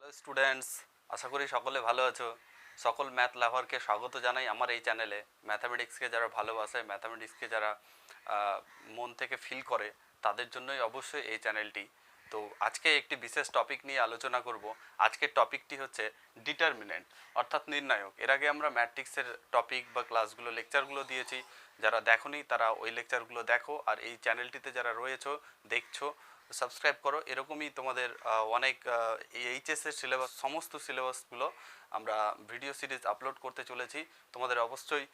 Hello students, আশা করি সকলে ভালো আছো। সকল ম্যাথ লাভারকে স্বাগত জানাই আমার এই চ্যানেলে। ম্যাথামেটিক্সকে যারা ভালোবাসে, ম্যাথামেটিক্সকে যারা মন থেকে ফিল করে, তাদের জন্যই অবশ্যই এই চ্যানেলটি। তো আজকে একটি বিশেষ টপিক নিয়ে আলোচনা করব। আজকের টপিকটি হচ্ছে ডিটারমিনেন্ট, অর্থাৎ নির্ণায়ক। এর আগে আমরা ম্যাট্রিক্সের টপিক বা ক্লাসগুলো, লেকচারগুলো দিয়েছি। যারা দেখোনি তারা ওই লেকচারগুলো দেখো, আর এই চ্যানেলটিতে যারা রয়েছো, দেখছো, সাবস্ক্রাইব করো। এরকমই তোমাদের অনেক এইচএসের সিলেবাস, সমস্ত সিলেবাসগুলো আমরা ভিডিও সিরিজ আপলোড করতে চলেছি। তোমাদের অবশ্যই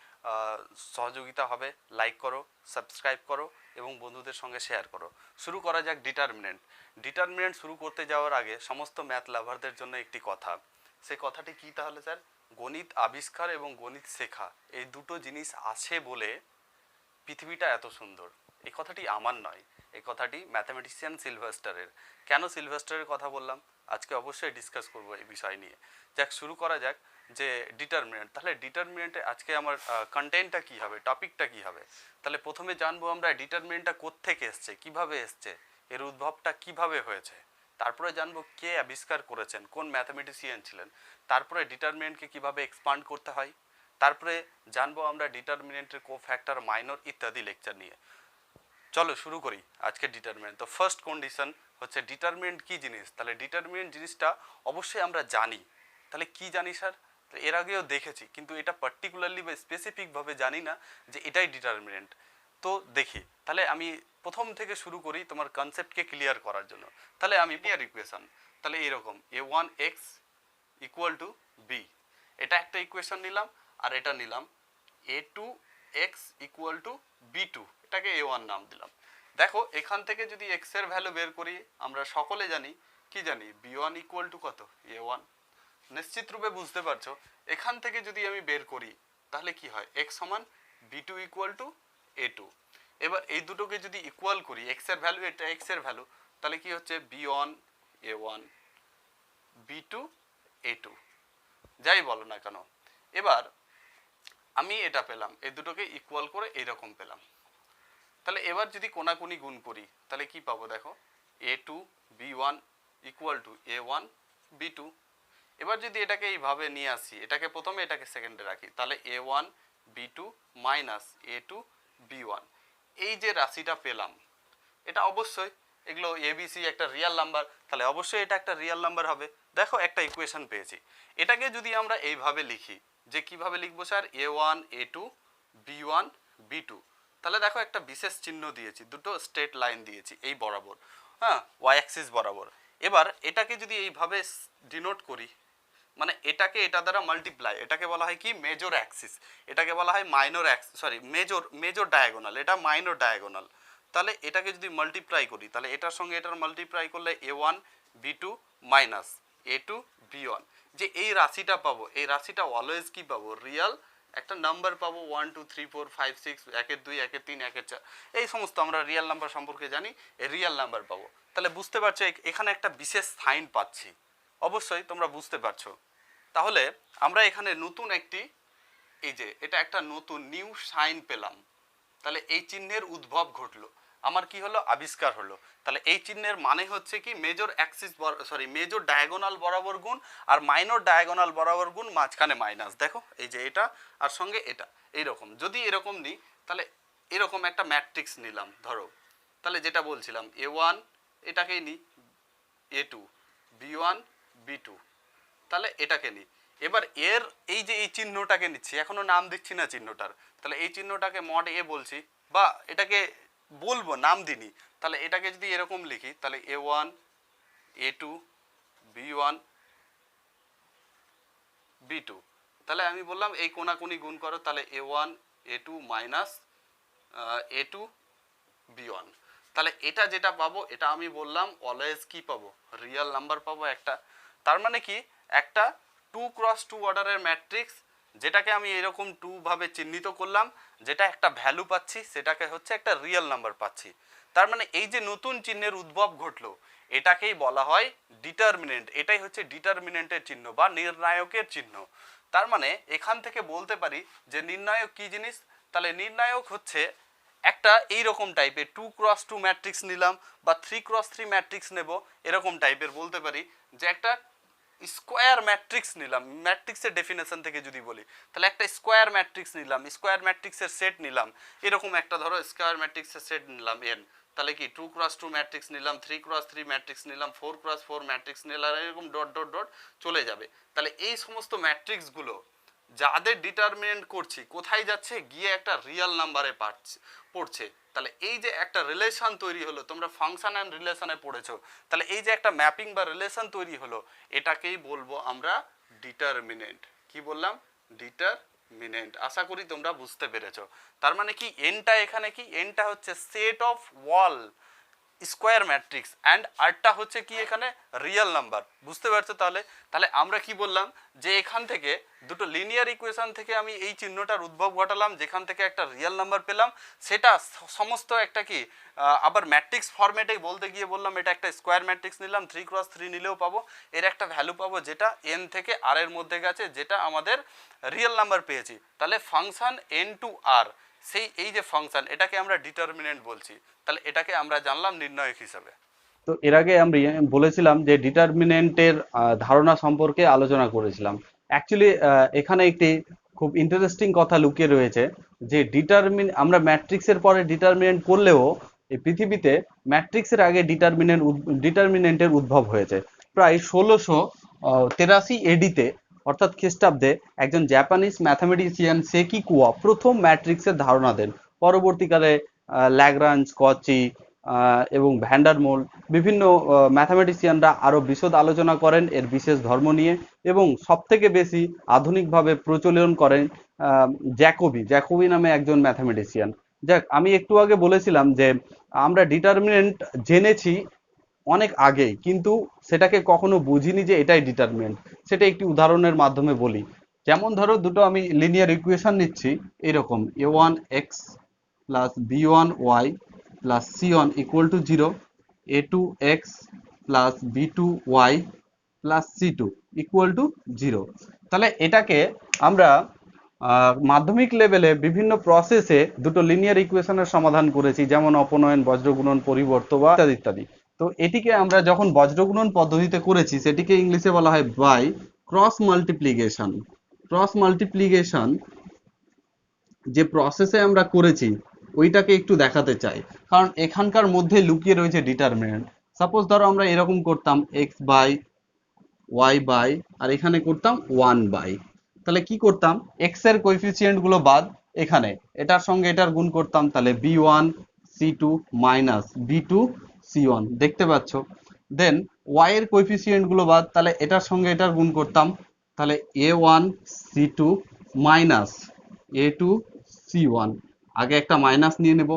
সহযোগিতা হবে। লাইক করো, সাবস্ক্রাইব করো এবং বন্ধুদের সঙ্গে শেয়ার করো। শুরু করা যাক ডিটারমিনেন্ট। ডিটারমিনেন্ট শুরু করতে যাওয়ার আগে সমস্ত ম্যাথ লাভারদের জন্য একটি কথা। সেই কথাটি কী তাহলে স্যার? গণিত আবিষ্কার এবং গণিত শেখা, এই দুটো জিনিস আছে বলে পৃথিবীটা এত সুন্দর। এই কথাটি আমার নয়, এই কথাটি ম্যাথামেটিশিয়ান সিলভাস্টারের। কেন সিলভাস্টারের কথা বললাম আজকে অবশ্যই ডিসকাস করব এই বিষয় নিয়ে। যাক, শুরু করা যাক যে ডিটারমিনেন্ট। তাহলে ডিটারমিনেন্টে আজকে আমার কন্টেন্টটা কী হবে, টপিকটা কী হবে? তাহলে প্রথমে জানবো আমরা ডিটারমিনেন্টটা কোত্থেকে এসছে, কিভাবে এসছে, এর উদ্ভবটা কিভাবে হয়েছে। তারপরে জানবো কে আবিষ্কার করেছেন, কোন ম্যাথামেটিশিয়ান ছিলেন। তারপরে ডিটারমিনেন্টকে কিভাবে এক্সপান্ড করতে হয়। তারপরে জানবো আমরা ডিটারমিনেন্টের কোফ্যাক্টর, মাইনর ইত্যাদি লেকচার নিয়ে। চলো শুরু করি আজকে ডিটারমিনেন্ট। তো ফার্স্ট কন্ডিশন হচ্ছে ডিটারমিনেন্ট কী জিনিস। তাহলে ডিটারমিনেন্ট জিনিসটা অবশ্যই আমরা জানি। তাহলে কি জানি স্যার? এর আগেও দেখেছি, কিন্তু এটা পার্টিকুলারলি বা স্পেসিফিকভাবে জানি না যে এটাই ডিটারমিনেন্ট। তো দেখি, তাহলে আমি প্রথম থেকে শুরু করি তোমার কনসেপ্টকে ক্লিয়ার করার জন্য। তাহলে আমি লিনিয়ার ইকুয়েশন, তাহলে এরকম a1x ইকুয়াল টু বি, এটা একটা ইকুয়েশন নিলাম। আর এটা নিলাম a2x ইকুয়াল টু b2, এটাকে a1 নাম দিলাম। দেখো এখান থেকে যদি x এর ভ্যালু বের করি, আমরা সকলে জানি, কি জানি, b1 ইকুয়াল টু কত, a1। নিশ্চিত রূপে বুঝতে পারছো, এখান থেকে যদি আমি বের করি তাহলে কি হয়, x সমান b2 ইকুয়াল টু a2। এবার এই দুটোকে যদি ইকুয়াল করি, x এর ভ্যালু এটা x এর ভ্যালু, তাহলে কি হচ্ছে b1 a1 b2 a2, যাই বলো না কেন। এবার আমি এটা পেলাম, এই দুটোকে ইকুয়াল করে এইরকম পেলাম। তাহলে এবার যদি কোনাকুনি গুণ করি তাহলে কি পাবো, দেখো a2 b1 equal to a1 b2। এবার যদি এটাকে এইভাবে নিয়ে আসি, এটাকে প্রথমে এটাকে সেকেন্ডে রাখি, তাহলে a1 b2 minus a2 b1, এই যে রাশিটা পেলাম, এটা অবশ্যই, এগুলো এবিসি একটা রিয়েল নাম্বার, তাহলে অবশ্যই এটা একটা রিয়েল নাম্বার হবে। দেখো একটা ইকুয়েশন পেয়েছি। এটাকে যদি আমরা এইভাবে লিখি, যে কিভাবে লিখবো sir, a1 a2 b1 b2, তাহলে দেখো একটা বিশেষ চিহ্ন দিয়েছি, দুটো স্ট্রেট লাইন দিয়েছি এই বরাবর, হ্যাঁ, ওয়াই অ্যাক্সিস বরাবর। এবার এটাকে যদি এইভাবে ডিনোট করি, মানে এটাকে এটা দ্বারা মাল্টিপ্লাই, এটাকে বলা হয় কি, মেজর অ্যাক্সিস, এটাকে বলা হয় minor Axis, sorry major diagonal, এটা মাইনর ডায়াগোনাল। তাহলে এটাকে যদি মাল্টিপ্লাই করি, তাহলে এটার সঙ্গে এটার মাল্টিপ্লাই করলে a1 b2 minus a2 b1, যে এই রাশিটা পাবো, এই রাশিটা অলওয়েজ কি পাবো, রিয়াল একটা নাম্বার পাবো। 1 2 3 4 5 6, 1 2 1 3 1 4, এই সমস্ত আমরা রিয়াল নাম্বার সম্পর্কে জানি, এই রিয়াল নাম্বার পাবো। তাহলে বুঝতে পারছো এখানে একটা বিশেষ সাইন পাচ্ছি, অবশ্যই তোমরা বুঝতে পারছো। তাহলে আমরা এখানে নতুন একটি, এই যে এটা একটা নতুন নিউ সাইন পেলাম। তাহলে এই চিহ্নের উদ্ভব ঘটলো, আমার কি হলো, আবিষ্কার হলো। তাহলে এই চিহ্নের মানে হচ্ছে কি, major Axis, sorry major diagonal বরাবর গুণ, আর মাইনর ডায়াগোনাল বরাবর গুণ, মাঝখানে মাইনাস। দেখো এই যে এটা আর সঙ্গে এটা এইরকম, যদি এরকম নিই তাহলে এরকম একটা ম্যাট্রিক্স নিলাম ধরো, তাহলে যেটা বলছিলাম a1 এটাকেই নিই, a2 b1 b2, তাহলে এটাকে নিই। এবার এর এই যে এই চিহ্নটাকে নিচ্ছি, এখনো নাম দিচ্ছি না চিহ্নটার, তাহলে এই চিহ্নটাকে মড এ বলছি, বা এটাকে বলবো, নাম দিনি। তাহলে এটাকে যদি এরকম লিখি, তাহলে a1 a2 b1 b2, তাহলে আমি বললাম এই কোনাকুনি গুণ করো, তাহলে a1 a2 minus a2 b1। তাহলে এটা যেটা পাবো, এটা আমি বললাম অলওয়েজ কি পাবো, রিয়েল নাম্বার পাবো একটা। তার মানে কি, একটা 2x2 অর্ডারের ম্যাট্রিক্স, যেটাকে আমি এরকম 2 ভাবে চিহ্নিত করলাম, যেটা একটা ভ্যালু পাচ্ছি, সেটাকে হচ্ছে একটা রিয়েল নাম্বার পাচ্ছি। তার মানে এই যে নতুন চিহ্নের উদ্ভব ঘটলো, এটাকেই বলা হয় ডিটারমিনেন্ট। এটাই হচ্ছে ডিটারমিনেন্টের চিহ্ন বা নির্ণায়কের চিহ্ন। তার মানে এখান থেকে বলতে পারি যে নির্ণায়ক কি জিনিস। তাহলে নির্ণায়ক হচ্ছে একটা এইরকম টাইপের 2x2 ম্যাট্রিক্স নিলাম, বা 3x3 ম্যাট্রিক্স নেব, এরকম টাইপের বলতে পারি যে একটা স্কোয়ার ম্যাট্রিক্স নিলাম, ম্যাট্রিক্সের ডেফিনেশন থেকে যদি বলি, তাহলে একটা স্কোয়ার ম্যাট্রিক্স নিলাম, স্কোয়ার ম্যাট্রিক্সের সেট নিলাম, এরকম একটা ধরো স্কোয়ার ম্যাট্রিক্সের সেট নিলাম এন, তাহলে কি 2x2 ম্যাট্রিক্স নিলাম, 3x3 ম্যাট্রিক্স নিলাম, 4x4 ম্যাট্রিক্স নিলাম, এরকম ডট ডট ডট চলে যাবে। তাহলে এই সমস্ত ম্যাট্রিক্সগুলো যাদের ডিটারমিনেন্ট করছি কোথায় যাচ্ছে, গিয়ে একটা রিয়েল নাম্বারে পড়ছে। তাহলে এই যে একটা রিলেশন তৈরি হলো, তোমরা ফাংশন অ্যান্ড রিলেশনে পড়েছো, তাহলে এই যে একটা ম্যাপিং বা রিলেশন তৈরি হলো, এটাকেই বলবো আমরা ডিটারমিনেন্ট। কি বললাম? ডিটারমিনেন্ট। আশা করি তোমরা বুঝতে পেরেছো। তার মানে কি এনটা এখানে কি, এনটা হচ্ছে set of wall square matrix and আরটা হচ্ছে কি এখানে রিয়েল নাম্বার। বুঝতে পারছো? তাহলে তাহলে আমরা কি বললাম, যে এখান থেকে দুটো লিনিয়ার ইকুয়েশন থেকে আমি এই চিহ্নটার উদ্ভব ঘটালাম, যেখান থেকে একটা রিয়েল নাম্বার পেলাম, সেটা সমস্ত একটা কি আবার ম্যাট্রিক্স ফরম্যাটে বলতে গিয়ে বললাম এটা একটা স্কোয়ার ম্যাট্রিক্স নিলাম, 3x3 নিলেও পাবো, এর একটা ভ্যালু পাবো যেটা এন থেকে আর এর মধ্যে গেছে, যেটা আমাদের রিয়েল নাম্বার পেয়েছি। তাহলে ফাংশন এন টু আর, সেই এই যে ফাংশন, এটাকে আমরা ডিটারমিনেন্ট বলছি। তাহলে এটাকে আমরা জানলাম নির্ণায়ক হিসাবে। তো এর আগে আমরা বলেছিলাম যে ডিটারমিনেন্টের ধারণা সম্পর্কে আলোচনা করেছিলাম। অ্যাকচুয়ালি এখানে একটি খুব ইন্টারেস্টিং কথা লুকিয়ে রয়েছে, যে আমরা ম্যাট্রিক্সের পরে ডিটারমিনেন্ট করলেও এই পৃথিবীতে ম্যাট্রিক্সের আগে ডিটারমিনেন্টের উদ্ভব হয়েছে প্রায় 1683 এডিতে, অর্থাৎ খ্রিস্টাব্দে একজন জাপানিজ ম্যাথামেটিশিয়ান সেকি কুয়া প্রথম ম্যাট্রিক্সের ধারণা দেন। পরবর্তীকালে ল্যাগ্রাঞ্জ, কচি এবং ভ্যান্ডারমোল বিভিন্ন ম্যাথামেটিশিয়ানরা আরো বিশদ আলোচনা করেন এর বিশেষ ধর্ম নিয়ে, এবং সবথেকে বেশি আধুনিকভাবে প্রচলন করেন জ্যাকোবি নামে একজন ম্যাথামেটিশিয়ান। যাক, আমি একটু আগে বলেছিলাম যে আমরা ডিটারমিনেন্ট জেনেছি অনেক আগেই, কিন্তু সেটাকে কখনো বুঝিনি যে এটাই ডিটারমিনেন্ট। সেটা একটি উদাহরণের মাধ্যমে বলি। যেমন ধরো দুটো আমি লিনিয়ার ইকুয়েশন নিচ্ছি, এরকম a1x plus b1y plus c1 equal to 0, a2x plus b2y plus c2 equal to 0। তাহলে এটাকে আমরা মাধ্যমিক লেভেলে বিভিন্ন প্রসেসে দুটো লিনিয়ার ইকুয়েশনের সমাধান করেছি, যেমন অপনয়ন, বজ্রগুণন, পরিবর্ত বা ইত্যাদি ইত্যাদি। তো এটিকে আমরা যখন বজ্রগুণন পদ্ধতিতে করেছি, সেটিকে ইংলিশে বলা হয় by cross multiplication. Cross multiplication যে প্রসেসে আমরা করেছি ওইটাকে একটু দেখাতে চাই, কারণ এখানকার মধ্যে লুকিয়ে রয়েছে ডিটারমিনেন্ট। সাপোজ ধরো আমরা এরকম করতাম এক্স বাই ওয়াই বাই, আর এখানে করতাম ওয়ান বাই। তাহলে কি করতাম, এক্স এর কোএফিসিয়েন্ট গুলো বাদ, এখানে এটার সঙ্গে এটার গুণ করতাম, তাহলে B one C two minus B two C one, দেখতে পাচ্ছ। দেন ওয়াই এর কোএফিসিয়েন্ট গুলো বাদ, তাহলে এটার সঙ্গে এটার গুণ করতাম, তাহলে এ ওয়ান সি টু মাইনাস এ টু সি ওয়ান। আগে একটা মাইনাস নিয়ে নেব।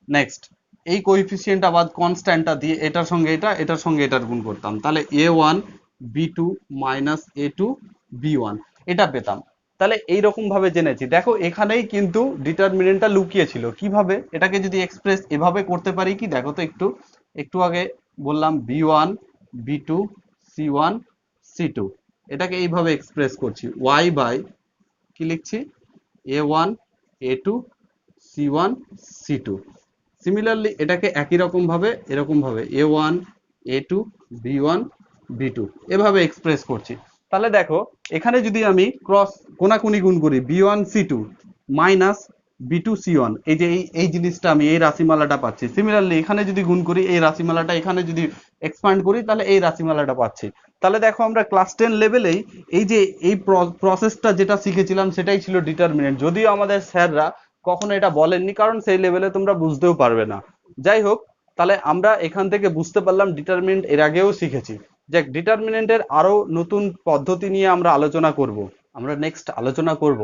নেক্সট এই কোএফিসিয়েন্ট আবার কনস্ট্যান্টটা দিয়ে এটার সঙ্গে এটা, এটার সঙ্গে এটার গুণ করতাম, তাহলে এ ওয়ান বি টু মাইনাস এ টু বি ওয়ান, এটা পেতাম। তাহলে এইরকম ভাবে জেনেছি। দেখো এখানেই কিন্তু ডিটারমিনেন্টটা লুকিয়ে ছিল। কিভাবে এটাকে যদি এক্সপ্রেস এভাবে করতে পারি কি, দেখো তো একটু। একটু আগে বললাম B one B two C one C two, এটাকে এইভাবে এক্সপ্রেস করছি ওয়াই বাই, কি লিখছি, A one A two C one C two. Similarly এটাকে একই রকম ভাবে এরকম ভাবে A one A two B one B two এভাবে এক্সপ্রেস করছি। তাহলে দেখো এখানে যদি আমি ক্রস কোনাকুনি গুণ করি, B one C two minus B two C one, এই যে এই জিনিসটা আমি এই রাশিমালাটা পাচ্ছি। সিমিলারলি এখানে যদি গুণ করি এই রাশিমালাটা, এখানে যদি এক্সপ্যান্ড করি তাহলে এই রাশিমালাটা পাচ্ছি। তাহলে দেখো আমরা ক্লাস 10 লেভেলেই এই যে এই প্রসেসটা যেটা শিখেছিলাম সেটাই ছিল ডিটারমিনেন্ট, যদিও আমাদের স্যাররা কখনো এটা বলেননি, কারণ সেই লেভেলে তোমরা বুঝতেও পারবে না। যাই হোক, তাহলে আমরা এখান থেকে বুঝতে পারলাম ডিটারমিনেন্ট এর আগেও শিখেছি। যে ডিটারমিনেন্টের আরো নতুন পদ্ধতি নিয়ে আমরা আলোচনা করব। আমরা নেক্সট আলোচনা করব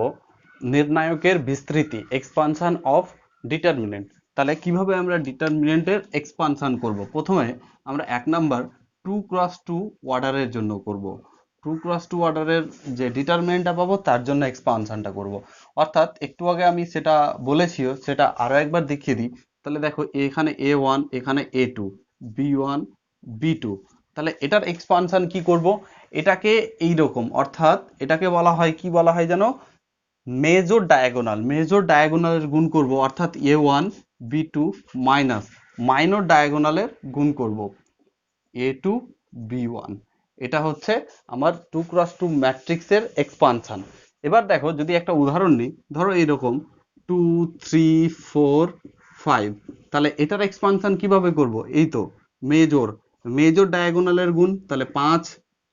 নির্ণায়কের বিস্তৃতি, এক্সপানশন অফ ডিটারমিনেন্ট। তাহলে কিভাবে আমরা ডিটারমিনেন্টের এক্সপানশন করব, প্রথমে আমরা 1 নাম্বার 2x2 অর্ডারের জন্য করব। 2x2 অর্ডারের যে ডিটারমিনেন্টটা পাবো তার জন্য এক্সপানশনটা করব। অর্থাৎ একটু আগে আমি সেটা বলেছিও, সেটা আরো একবার দেখিয়ে দিই। তাহলে দেখো এখানে এ ওয়ান, এখানে A two, B one B two. তাহলে এটার এক্সপানশন কি করব, এটাকে এইরকম, অর্থাৎ এটাকে বলা হয় কি বলা হয় যেন, মেজর ডায়াগোনাল। মেজর ডায়াগোনালের গুণ করব, অর্থাৎ A one B two minus minor ডায়াগোনালের গুণ করব এ টু বি ওয়ান। এটা হচ্ছে আমার 2x2 ম্যাট্রিক্সের এক্সপানশন। এবার দেখো যদি একটা উদাহরণ নিই, ধরো এইরকম 2 3 4 5, তাহলে এটার এক্সপানশন কিভাবে করব? এই তো মেজর মেজর ডায়াগোনালের গুণ, তাহলে 5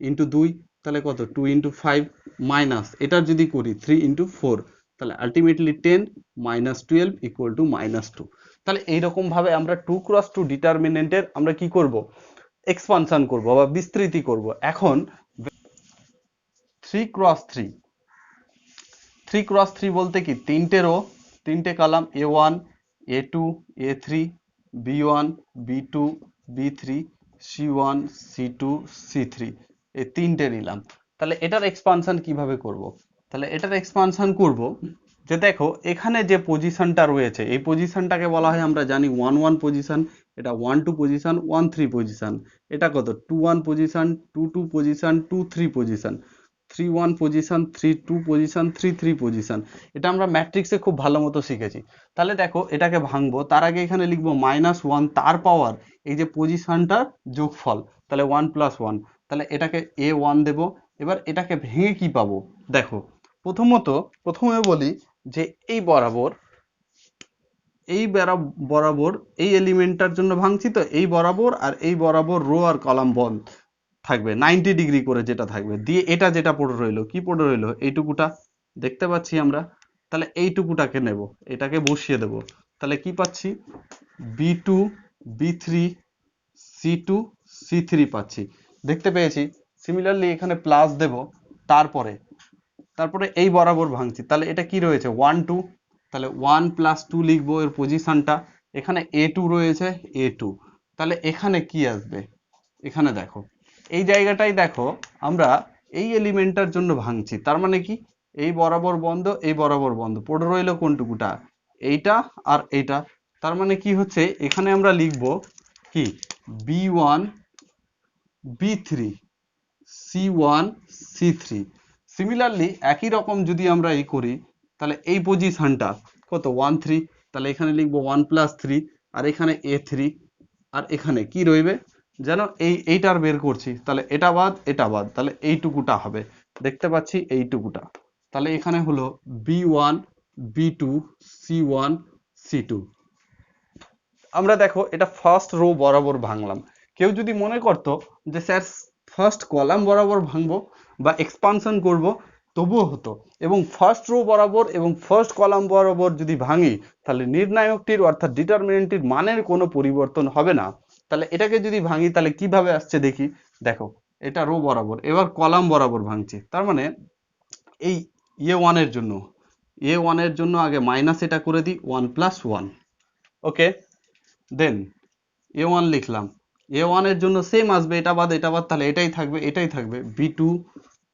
× 2, তাহলে কত 2 × 5, মাইনাস এটার যদি করি 3 × 4, তাহলে আলটিমেটলি 10 - 12 = -2। তাহলে এইরকম ভাবে আমরা 2x2 ডিটারমিনেন্টের আমরা কি করব? এক্সপানশন করব বা বিস্তৃতি করব। এখন 3x3, 3x3 বলতে কি তিনটে রো, তিনটে column, A1 A2 A3 B1 B2 B3 C1 C2 C3, এই তিনটে নিলাম। তাহলে এটার এক্সপানশন কিভাবে করব? তাহলে এটার এক্সপানশন করব যে দেখো এখানে যে পজিশনটা রয়েছে এই পজিশনটাকে বলা হয়, আমরা জানি 1 1 পজিশন, এটা 1 2 পজিশন, 1 3 পজিশন, এটা কত 2 1 position, 2 2 position, 2 3 position, 3 1 position, 3 2 position, 3 3 position. এটা আমরা ম্যাট্রিক্সে খুব ভালো মতো শিখেছি। তাহলে দেখো এটাকে ভাঙবো, তার আগে এখানে লিখবো -1 তার পাওয়ার এই যে পজিশনটার যোগফল, তাহলে 1 + 1, তাহলে এটাকে A1 দেব। এবার এটাকে ভেঙে কি পাবো দেখো, প্রথমে বলি যে এই বরাবর বরাবর এই এলিমেন্টটার জন্য ভাঙছি, তো এই বরাবর আর এই বরাবর রো আর কলাম বন্ধ থাকবে 90 ডিগ্রি করে, যেটা থাকবে দিয়ে এটা যেটা পড়ে রইলো, কি পড়ে রইলো এইটুকুটা দেখতে পাচ্ছি আমরা। তাহলে এইটুকুটাকে নেব, এটাকে বসিয়ে দেব, তাহলে কি পাচ্ছি B2 B3 C2 C3 পাচ্ছি, দেখতে পেয়েছি। সিমিলারলি এখানে প্লাস দেব, তারপরে এই বরাবর ভাঙছি, তাহলে এটা কি রয়েছে 1 2, তাহলে 1 + 2 লিখবো এর পজিশনটা। এখানে A2 রয়েছে A2, তাহলে এখানে কি আসবে, এখানে দেখো এই জায়গাটাই দেখো আমরা এই এলিমেন্টটার জন্য ভাঙছি, তার মানে কি এই বরাবর বন্ধ, এই বরাবর বন্ধ, পড়ে রইলো কোনটুকুটা এইটা আর এইটা। তার মানে কি হচ্ছে এখানে আমরা লিখবো কি B1 B3 C1 C3। Similarly একই রকম যদি আমরা এই করি, তাহলে এই পজিশনটা কত 1 3, তাহলে এখানে লিখবো 1 + 3, আর এখানে A3, আর এখানে কি রইবে যেন এইটার বের করছি, তাহলে এটা বাদ, তাহলে এইটুকুটা হবে, দেখতে পাচ্ছি এইটুকুটা। তাহলে এখানে হলো B1 B2 C1 C2। আমরা দেখো এটা ফার্স্ট রো বরাবর ভাঙলাম। কেউ যদি মনে করতো যে স্যার ফার্স্ট কলাম বরাবর ভাঙবো বা এক্সপানশন করব, তবুও হতো। এবং ফার্স্ট রো বরাবর এবং ফার্স্ট কলাম বরাবর যদি ভাঙি, তাহলে নির্ণায়কটির অর্থাৎ ডিটারমিনেন্টটির মানের কোনো পরিবর্তন হবে না। তাহলে এটাকে যদি ভাঙি তাহলে কিভাবে আসছে দেখি, দেখো এটা রো বরাবর, এবার কলাম বরাবর ভাঙছি, তার মানে এই A1 এর জন্য আগে মাইনাস এটা করে দিই 1 + 1, ওকে। দেন A1 লিখলাম, A1 এর জন্য সেম আসবে, এটা বাদ, তাহলে এটাই থাকবে B2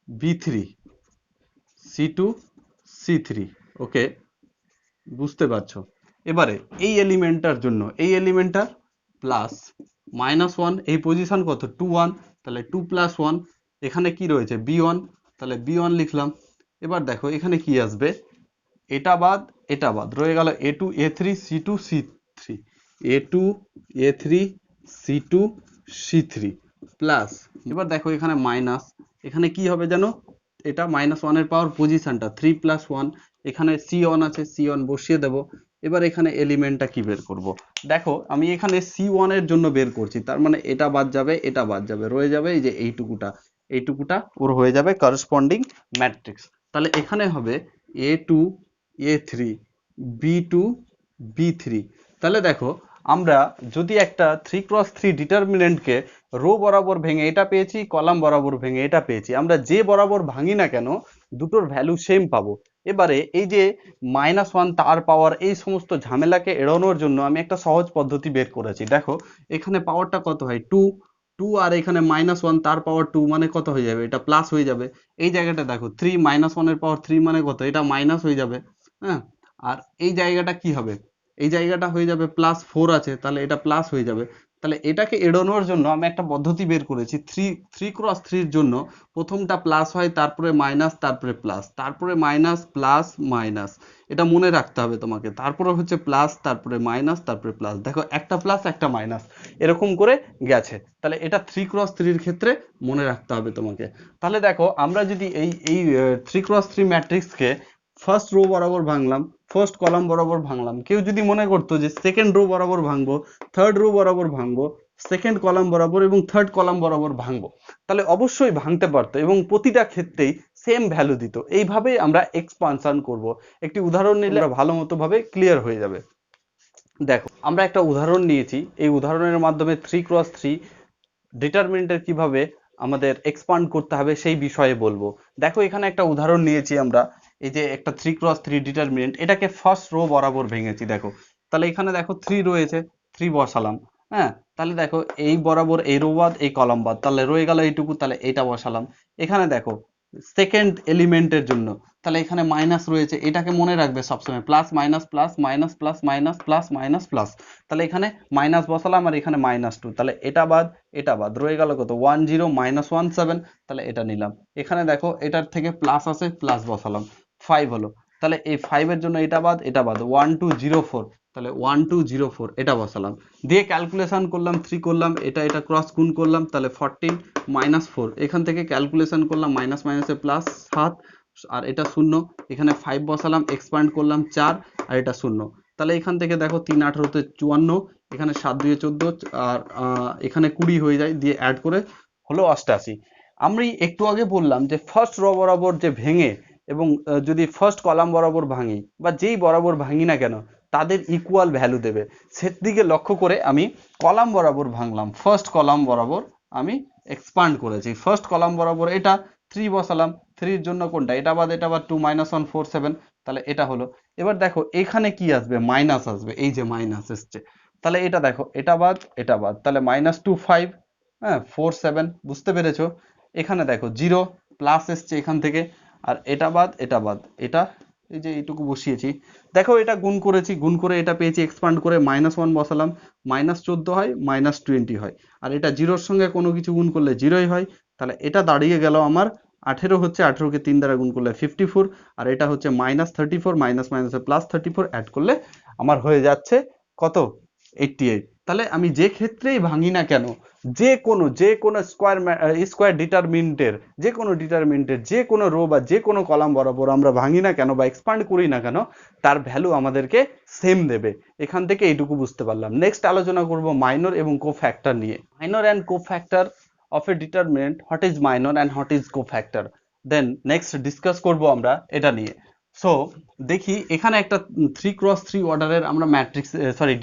B3 C2 C3, ওকে, বুঝতে পারছো। এবারে এই এলিমেন্টটার জন্য এই এলিমেন্টটা প্লাস -1, এই পজিশন কত 2 1, তাহলে 2 + 1, এখানে কি রয়েছে B1, তাহলে B1 লিখলাম। এবার দেখো এখানে কি আসবে, এটা বাদ রয়ে গেল A2 A3 C2 C3, A2 A3 C2 C3 plus, এবার দেখো এখানে মাইনাস, এখানে কি হবে জানো, এটা -1 এর পাওয়ার পজিশনটা 3 + 1, এখানে C1 আছে, C1 বসিয়ে দেব। এবার এখানে এলিমেন্টটা কি বের করব, দেখো আমি এখানে C1 এর জন্য বের করছি, তার মানে এটা বাদ যাবে, এটা বাদ যাবে, রয়ে যাবে এই যে এইটুকুটা ওর হয়ে যাবে করসপন্ডিং ম্যাট্রিক্স। তাহলে এখানে হবে A2 A3 B2 B3। তাহলে দেখো আমরা যদি একটা 3x3 ডিটারমিনেন্টকে রো বরাবর ভেঙে এটা পেয়েছি, কলাম বরাবর ভেঙে এটা পেয়েছি, আমরা যে বরাবর ভাঙি না কেন দুটোর ভ্যালু সেম পাবো। এবারে এই যে -1 তার পাওয়ার এই সমস্ত ঝামেলাকে এড়ানোর জন্য আমি একটা সহজ পদ্ধতি বের করেছি। দেখো এখানে পাওয়ারটা কত হয় 2 2, আর এখানে -1 তার পাওয়ার 2 মানে কত হয়ে যাবে, এটা প্লাস হয়ে যাবে। এই জায়গাটা দেখো 3 -1 এর পাওয়ার 3 মানে কত, এটা মাইনাস হয়ে যাবে, হ্যাঁ। আর এই জায়গাটা কি হবে, এই জায়গাটা হয়ে যাবে +4 আছে, তাহলে এটা প্লাস হয়ে যাবে। তাহলে এটাকে এড়ানোর জন্য আমি একটা পদ্ধতি বের করেছি। থ্রি থ্রি ক্রস থ্রির জন্য প্রথমটা প্লাস হয়, তারপরে মাইনাস, তারপরে প্লাস, তারপরে মাইনাস প্লাস মাইনাস, এটা মনে রাখতে হবে তোমাকে। তারপরে হচ্ছে প্লাস, তারপরে মাইনাস, তারপরে প্লাস। দেখো একটা প্লাস একটা মাইনাস এরকম করে গেছে। তাহলে এটা থ্রি ক্রস থ্রির ক্ষেত্রে মনে রাখতে হবে তোমাকে। তাহলে দেখো আমরা যদি এই এই থ্রি ক্রস থ্রি ম্যাট্রিক্সকে ফার্স্ট রো বরাবর ভাঙলাম, ফার্স্ট কলাম বরাবর ভাঙলাম, কেউ যদি মনে করতো যে সেকেন্ড রো বরাবর ভাঙবো, থার্ড রো বরাবর ভাঙবো, সেকেন্ড কলাম বরাবর এবং থার্ড কলাম বরাবর ভাঙবো, তাহলে অবশ্যই ভাঙতে পারতো এবং প্রতিটা ক্ষেত্রেই সেম ভ্যালু দিত। এইভাবেই আমরা এক্সপানশন করব। একটি উদাহরণ নিলে ভালো মতো ভাবে ক্লিয়ার হয়ে যাবে। দেখো আমরা একটা উদাহরণ নিয়েছি, এই উদাহরণের মাধ্যমে থ্রি ক্রস থ্রি ডিটারমিনেন্টের কিভাবে আমাদের এক্সপান্ড করতে হবে সেই বিষয়ে বলবো। দেখো এখানে একটা উদাহরণ নিয়েছি আমরা, এই যে একটা থ্রি ক্রস থ্রি ডিটারমিনেন্ট, এটাকে ফার্স্ট রো বরাবর ভেঙেছি। দেখো তাহলে এখানে দেখো থ্রি রয়েছে, থ্রি বসালাম। হ্যাঁ, তাহলে দেখো এই বরাবর এই রো বাদ এই কলাম বাদ, তাহলে রয়ে গেল এইটুকু, তাহলে এটা বসালাম। এখানে দেখো সেকেন্ড এলিমেন্টের জন্য, তাহলে এখানে মাইনাস রয়েছে, এটাকে মনে রাখবে সবসময়, plus minus plus minus plus minus plus minus plus. তাহলে এখানে মাইনাস বসালাম আর এখানে -2, তাহলে এটা বাদ এটা বাদ, রয়ে গেল কত 10 -17, তাহলে এটা নিলাম। এখানে দেখো এটার থেকে প্লাস আছে, প্লাস বসালাম, 5 হলো। তাহলে এই 5 এর জন্য এটা বাদ এটা বাদ, 1204, তাহলে 1204 এটা বসালাম, দিয়ে ক্যালকুলেশন করলাম, 3 করলাম, এটা এটা ক্রস গুণ করলাম, তাহলে 14 -4, এখান থেকে ক্যালকুলেশন করলাম, মাইনাস মাইনাসে প্লাস 7, আর এটা 0, এখানে 5 বসালাম, এক্সপ্যান্ড করলাম 4, আর এটা 0। তাহলে এখান থেকে দেখো 3 18 54, এখানে 7 2 14, আর এখানে 20 হয়ে যায়, দিয়ে অ্যাড করে হলো 88। আমি একটু আগে বললাম যে ফার্স্ট রো বরাবর যে ভেঙে এবং যদি ফার্স্ট কলাম বরাবর ভাঙি বা যেই বরাবর ভাঙি না কেন তাদের ইকুয়াল ভ্যালু দেবে, সেদিকে লক্ষ্য করে আমি কলাম বরাবর ভাঙলাম, ফার্স্ট কলাম বরাবর আমি এক্সপান্ড করেছি। ফার্স্ট কলাম বরাবর এটা 3 বসালাম, 3 এর জন্য কোনটা, এটা বাদ এটা বাদ 2 -1 4 7, তাহলে এটা হলো। এবার দেখো এখানে কি আসবে, মাইনাস আসবে, এই যে মাইনাস এসছে, তাহলে এটা দেখো এটা বাদ এটা বাদ, তাহলে -2 5, হ্যাঁ 4 7, বুঝতে পেরেছো? এখানে দেখো 0 প্লাস এসছে এখান থেকে, আর এটা বাদ এটা বাদ, এটা এই যে এইটুকু বসিয়েছি। দেখো এটা গুণ করেছি, গুণ করে এটা পেয়েছি, এক্সপান্ড করে -1 বসালাম, -14 হয়, -20 হয়, আর এটা জিরোর সঙ্গে কোনো কিছু গুণ করলে জিরোই হয়। তাহলে এটা দাঁড়িয়ে গেল আমার 18 হচ্ছে, 18কে 3 দ্বারা গুণ করলে 54, আর এটা হচ্ছে -34, মাইনাস মাইনাসে +34, অ্যাড করলে আমার হয়ে যাচ্ছে কত, 88। তাহলে আমি যে ক্ষেত্রেই ভাঙি না কেন, যে কোনো স্কোয়ার ডিটারমিনেন্টের যে কোনো রো বা যে কোনো কলাম বরাবর আমরা ভাঙি না কেন বা এক্সপান্ড করি না কেন, তার ভ্যালু আমাদেরকে সেম দেবে। এখান থেকে এইটুকু বুঝতে পারলাম। নেক্সট আলোচনা করব মাইনর এবং কোফ্যাক্টর নিয়ে। Minor and cofactor of a determinant, what is minor and what is cofactor, then next discuss করব আমরা এটা নিয়ে। সো দেখি এখানে একটা 3x3 অর্ডারের আমরা ম্যাট্রিক্স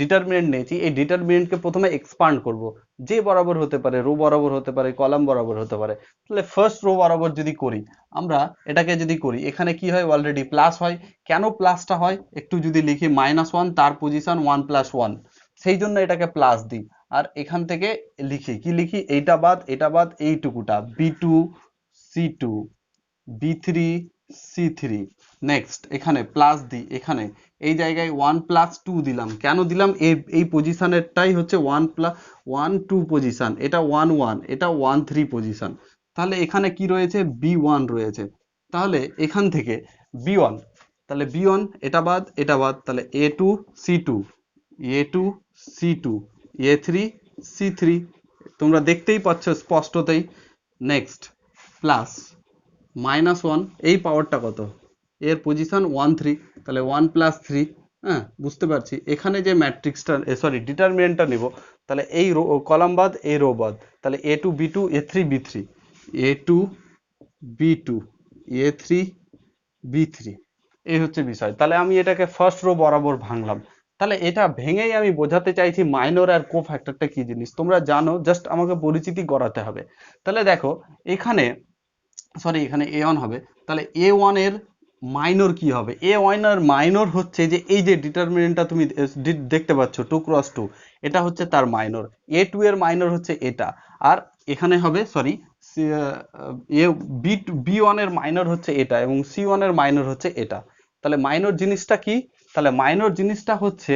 ডিটারমিনেন্ট নিয়েছি। এই ডিটারমিনেন্টকে প্রথমে এক্সপান্ড করব, যে বরাবর হতে পারে, রো বরাবর হতে পারে, কলাম বরাবর হতে পারে। তাহলে ফার্স্ট রো বরাবর যদি করি, আমরা এটাকে যদি করি, এখানে কি হয়, অলরেডি প্লাস হয়। কেন প্লাসটা হয় একটু যদি লিখি, -1 তার পজিশন 1 + 1, সেই জন্য এটাকে প্লাস দিই। আর এখান থেকে লিখি কি লিখি, এটা বাদ এইটুকুটা, b2 c2 b3 c3। Next এখানে প্লাস দিই, এখানে এই জায়গায় 1 + 2 দিলাম। কেন দিলাম, এই পজিশনেরটাই হচ্ছে 1 + 1 2 পজিশন, এটা 1 1, এটা 1 3 পজিশন। তাহলে এখানে কি রয়েছে, b1 রয়েছে। তাহলে এখান থেকে b1, তাহলে b1 এটা বাদ, তাহলে a2 c2 a2 c2 a3 c3, তোমরা দেখতেই পাচ্ছ স্পষ্টতেই। নেক্সট প্লাস -1, এই পাওয়ারটা কত, এর পজিশন 1 3, তাহলে 1 + 3। হ্যাঁ, বুঝতে পারছি। এখানে যে ম্যাট্রিক্সটা ডিটারমিনেন্টটা নেব, তাহলে এই রো কলাম বাদ এই রো বাদ, তাহলে a2 b2 a3 b3 a2 b2 a3 b3, এই হচ্ছে বিষয়। তাহলে আমি এটাকে ফার্স্ট রো বরাবর ভাঙলাম। তাহলে এটা ভেঙেই আমি বোঝাতে চাইছি মাইনর আর কোফ্যাক্টরটা কি জিনিস, তোমরা জানো, জাস্ট আমাকে পরিচিতি করাতে হবে। তাহলে দেখো এখানে এখানে a1 হবে, তাহলে a1 এর মাইনর কি হবে, a1 এর মাইনর হচ্ছে যে এই যে ডিটারমিনেন্টটা তুমি দেখতে পাচ্ছ 2x2, এটা হচ্ছে তার মাইনর। a2 এর মাইনর হচ্ছে এটা, আর এখানে হবে b1 এর মাইনর হচ্ছে এটা এবং c1 এর মাইনর হচ্ছে এটা। তাহলে মাইনর জিনিসটা কি, তাহলে মাইনর জিনিসটা হচ্ছে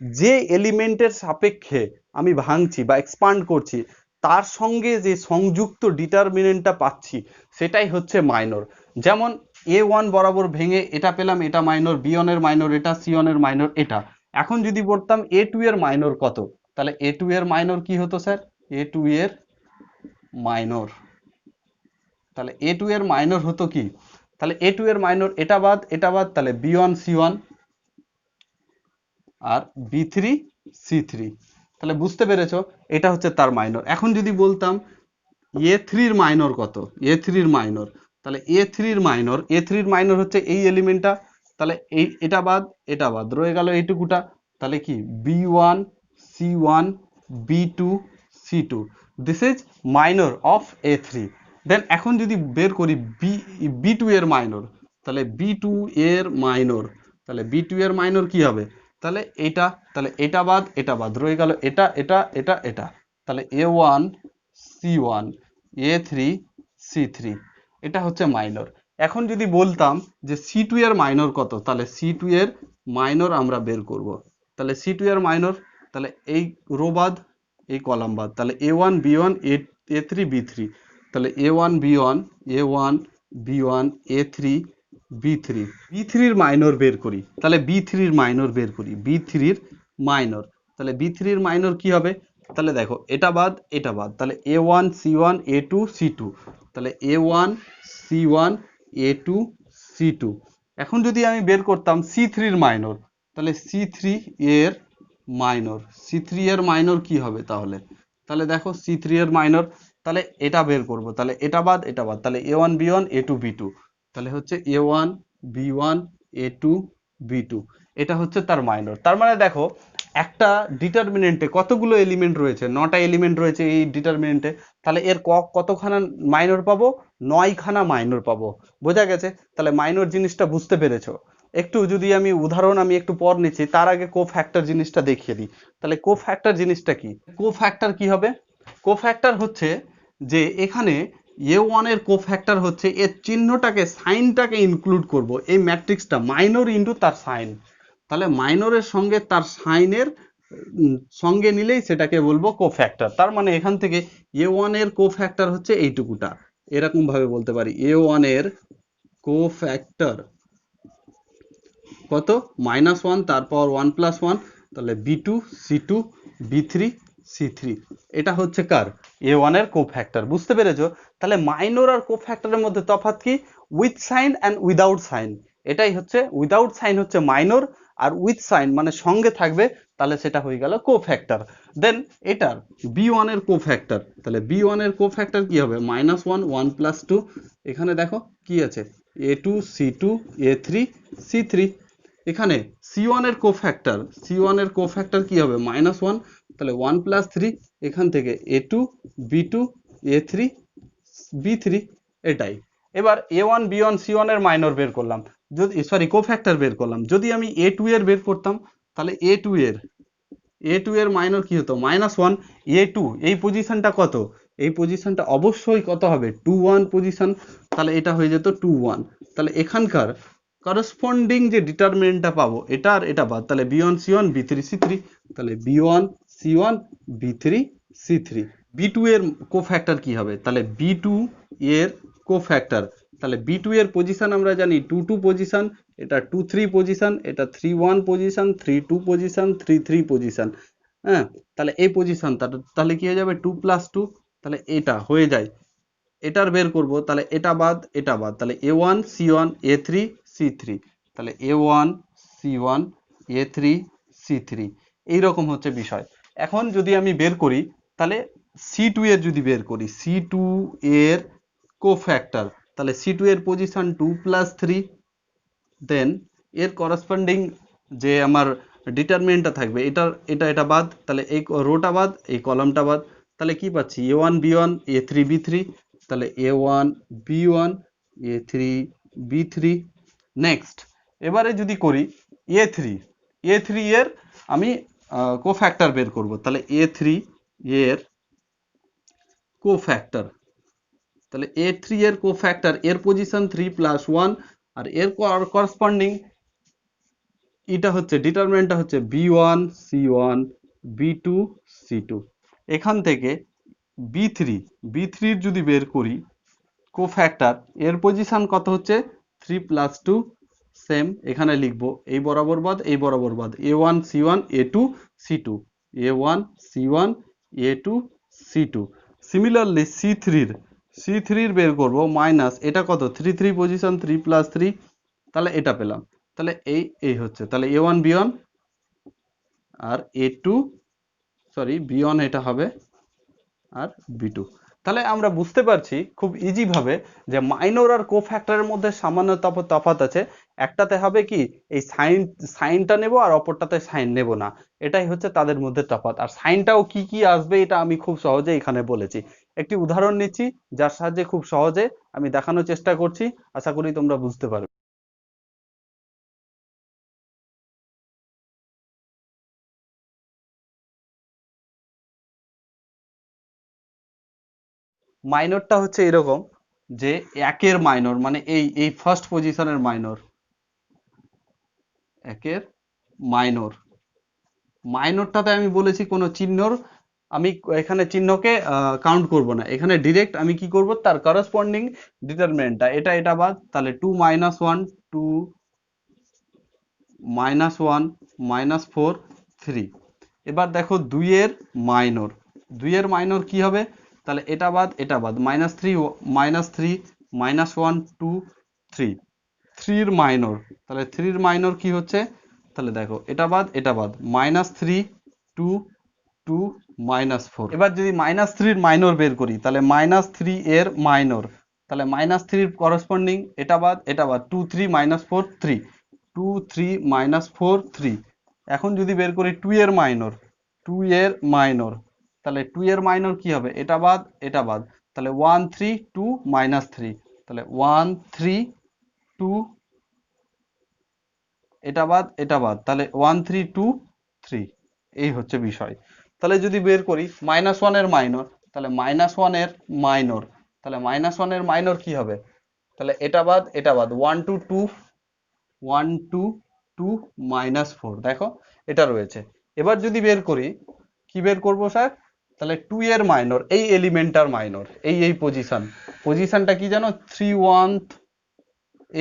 যে এলিমেন্টের সাপেক্ষে আমি ভাঙছি বা এক্সপান্ড করছি তার সঙ্গে যে সংযুক্ত ডিটারমিনেন্টটা পাচ্ছি সেটাই হচ্ছে মাইনর। যেমন A1 বরাবর ভেঙে এটা পেলাম, এটা মাইনর, B1 এর মাইনর এটা, C1 এর মাইনর এটা। এখন যদি বলতাম A2 এর মাইনর কত, তাহলে A2 এর মাইনর কি হতো স্যার? A2 এর মাইনর, তাহলে A2 এর মাইনর হতো কি? তাহলে A2 এর মাইনর এটা বাদ তাহলে B1 C1 আর B3 C3। তাহলে বুঝতে পেরেছো, এটা হচ্ছে তার মাইনর। এখন যদি বলতাম A3 এর মাইনর কত, A3 এর মাইনর, তাহলে A3 এর মাইনর, A3 এর মাইনর হচ্ছে এই এলিমেন্টটা, তাহলে এই এটা বাদ রয়ে গেল এইটুকুটা, তাহলে কি B1 C1 B2 C2, this is minor of A3। দেন এখন যদি বের করি B2 এর মাইনর, তাহলে B2 এর মাইনর, তাহলে B2 এর মাইনর কি হবে? তাহলে এটা, তাহলে এটা বাদ রয়ে গেল এটা, তাহলে A1 C1 A3 C3, এটা হচ্ছে মাইনর। এখন যদি বলতাম যে C2 এর মাইনর কত, তাহলে C2 এর মাইনর আমরা বের করব। তাহলে C2 এর মাইনর, তাহলে এই রো বাদ এই কলাম বাদ, তাহলে A1 B1 A3 B3, তাহলে A1 B1 A1 B1 A3 B3, B3 এর মাইনর বের করি, তাহলে B3 এর মাইনর বের করি, B3 এর মাইনর, তাহলে B3 এর মাইনর কি হবে? তাহলে দেখো এটা বাদ, তাহলে A1 C1 A2 C2, তাহলে A1 C1 A2 C2। এখন যদি আমি বের করতাম C3 এর মাইনর, তাহলে C3 এর মাইনর, C3 এর মাইনর কি হবে তাহলে? তাহলে দেখো C3 এর মাইনর, তাহলে এটা বের করব, তাহলে এটা বাদ, তাহলে A1 B1 A2 B2, তাহলে হচ্ছে A1 B1 A2 B2, এটা হচ্ছে তার মাইনর। তার মানে দেখো একটা ডিটারমিনেন্টে কতগুলো এলিমেন্ট রয়েছে, 9টা এলিমেন্ট রয়েছে এই ডিটারমিনেন্টে, তাহলে এর কতখানা মাইনর পাবো? 9খানা মাইনর পাবো। বোঝা গেছে? তাহলে মাইনর জিনিসটা বুঝতে পেরেছো? একটু যদি আমি উদাহরণ আমি একটু পর নিচ্ছি, তার আগে কোফ্যাক্টর জিনিসটা দেখিয়ে দিই। তাহলে কোফ্যাক্টর জিনিসটা কি? কোফ্যাক্টর কি হবে? কোফ্যাক্টর হচ্ছে যে এখানে A1 এর কোফ্যাক্টর হচ্ছে এর চিহ্নটাকে, সাইনটাকে ইনক্লুড করব এই ম্যাট্রিক্সটা, মাইনর ইনটু তার সাইন। তাহলে মাইনরের সঙ্গে তার সাইনের সঙ্গে নিলেই সেটাকে বলবো কোফ্যাক্টর। তার মানে এখান থেকে A1 এর কোফ্যাক্টর হচ্ছে এইটুকুটা, এরকম ভাবে বলতে পারি A1 এর কোফ্যাক্টর কত? -1, তারপর 1 + 1, তাহলে B2 C2 B3 C3, এটা হচ্ছে কার? A1 এর কোফ্যাক্টর। বুঝতে পেরেছো? তাহলে মাইনর আর কোফ্যাক্টরের মধ্যে তফাৎ কি? With sign and without sign, এটাই হচ্ছে। উইদাউট সাইন হচ্ছে মাইনর, আর উইথ সাইন মানে সঙ্গে থাকবে, তাহলে সেটা হয়ে গেল কোফ্যাক্টর। দেন এটার B1 এর কোফ্যাক্টর, তাহলে B1 এর কোফ্যাক্টর কি হবে? -1 1 + 2, এখানে দেখো কি আছে A2 C2 A3 C3। এখানে C1 এর কোফ্যাক্টর, C1 এর কোফ্যাক্টর কি হবে? -1, তাহলে 1 + 3, এখান থেকে A2 B2 A3 B3, এটাই। এবার A1 B1 C1 এর মাইনর বের করলাম, যদি সরি কোফ্যাক্টর বের করলাম। যদি আমি A2 এর বের করতাম, তাহলে A2 এর মাইনর কি হতো? -1, A2 এই পজিশনটা কত? এই পজিশনটা অবশ্যই কত হবে? 2 1 পজিশন, তাহলে এটা হয়ে যেত 2 1। তাহলে এখানকার করসপন্ডিং যে ডিটারমিনেন্টটা পাবো এটা আর এটা বাদ, তাহলে B1 C1 B3 C3, তাহলে B1 C1 B3 C3। B2 এর কোফ্যাক্টর কি হবে? তাহলে B2 এর কোফ্যাক্টর, তাহলে B2 এর পজিশন আমরা জানি 2 2 পজিশন, এটা 2 3 পজিশন, এটা 3 1 পজিশন, 3 2 পজিশন, 3 3 পজিশন। হ্যাঁ, তাহলে এই পজিশন, তাহলে কি হয়ে যাবে? 2 + 2, তাহলে এটা হয়ে যায়। এটার বের করব, তাহলে এটা বাদ, তাহলে A1 C1 A3 C3, তাহলে A1 C1 A3 C3, এইরকম হচ্ছে বিষয়। এখন যদি আমি বের করি, তাহলে C2 এর যদি বের করি, C2 এর কোফ্যাক্টর, তাহলে C2 এর পজিশন 2 + 3, দেন এর করসপন্ডিং যে আমার ডিটারমিনেন্টটা থাকবে, এটা বাদ, তাহলে এই রোটা বাদ, এই কলামটা বাদ, তাহলে কি পাচ্ছি? A1 B1 A3 B3, তাহলে A1 B1 A3 B3। Next এবারে যদি করি A3 এর আমি কোফ্যাক্টর বের করব, তাহলে A3 এর কোফ্যাক্টর, তাহলে A3 এর কোফ্যাক্টর, এর পজিশন 3 + 1, আর এর করসপন্ডিং এটা হচ্ছে ডিটারমিনেন্টটা হচ্ছে B1 C1 B2 C2। এখান থেকে B3 যদি বের করি কোফ্যাক্টর, এর পজিশন কত হচ্ছে 3+2, সেম এখানে লিখবো এই বরাবর বাদ A1 C1 A2 C2 similarly C থ্রির বের করব মাইনাস, এটা কত 3 পজিশন 3+3, তাহলে এটা পেলাম। তাহলে এই হচ্ছে, তাহলে A1 B1 আর A2 B1 এটা হবে আর B2। তাহলে আমরা বুঝতে পারছি খুব ইজি ভাবে যে মাইনর আর কোফ্যাক্টরের মধ্যে সামান্য তফাৎ আছে। একটাতে হবে কি এই সাইনটা নেব আর অপরটাতে সাইন নেব না, এটাই হচ্ছে তাদের মধ্যে তফাৎ। আর সাইনটাও কি কি আসবে এটা আমি খুব সহজে এখানে বলেছি। একটি উদাহরণ নিচ্ছি যার সাহায্যে খুব সহজে আমি দেখানোর চেষ্টা করছি, আশা করি তোমরা বুঝতে পারবে। মাইনরটা হচ্ছে এরকম যে একের মাইনর মানে এই ফার্স্ট পজিশনের মাইনর, একের মাইনর। মাইনরটাতে আমি বলেছি কোনো চিহ্নর, আমি এখানে চিহ্নকে কাউন্ট করব না, এখানে ডিরেক্ট আমি কি করব তার করসপন্ডিং ডিটারমিনেন্টটা এটা বাদ, তাহলে 2 - 1 2 -1 -4 3। এবার দেখো দুইয়ের মাইনর কি হবে, তাহলে এটা বাদ -3 -1 2 3। থ্রির মাইনর, তাহলে থ্রির মাইনর কি হচ্ছে, তাহলে দেখো এটা বাদ -3 2 2 -4। এবার যদি -3 এর মাইনর বের করি তাহলে -3 এর মাইনর, তাহলে -3 করসপন্ডিং এটা বাদ 2 3 -4 3 2 3 -4 3। এখন যদি বের করি 2 এর মাইনর, তাহলে 2 এর মাইনর কি হবে, এটা বাদ তাহলে 1 3 2 -3, তাহলে 1 3 2, এটা বাদ তাহলে 1 3 2 3। এই হচ্ছে বিষয়। তাহলে যদি বের করি -1 এর মাইনর, তাহলে -1 এর মাইনর, তাহলে -1 এর মাইনর কি হবে, তাহলে এটা বাদ 1 2 2 1 2 2 -4, দেখো এটা রয়েছে। এবার যদি বের করি, কি বের করব স্যার, তাহলে 2 এর মাইনর এই এলিমেন্টটার মাইনর এই পজিশনটা কি জানো 3 1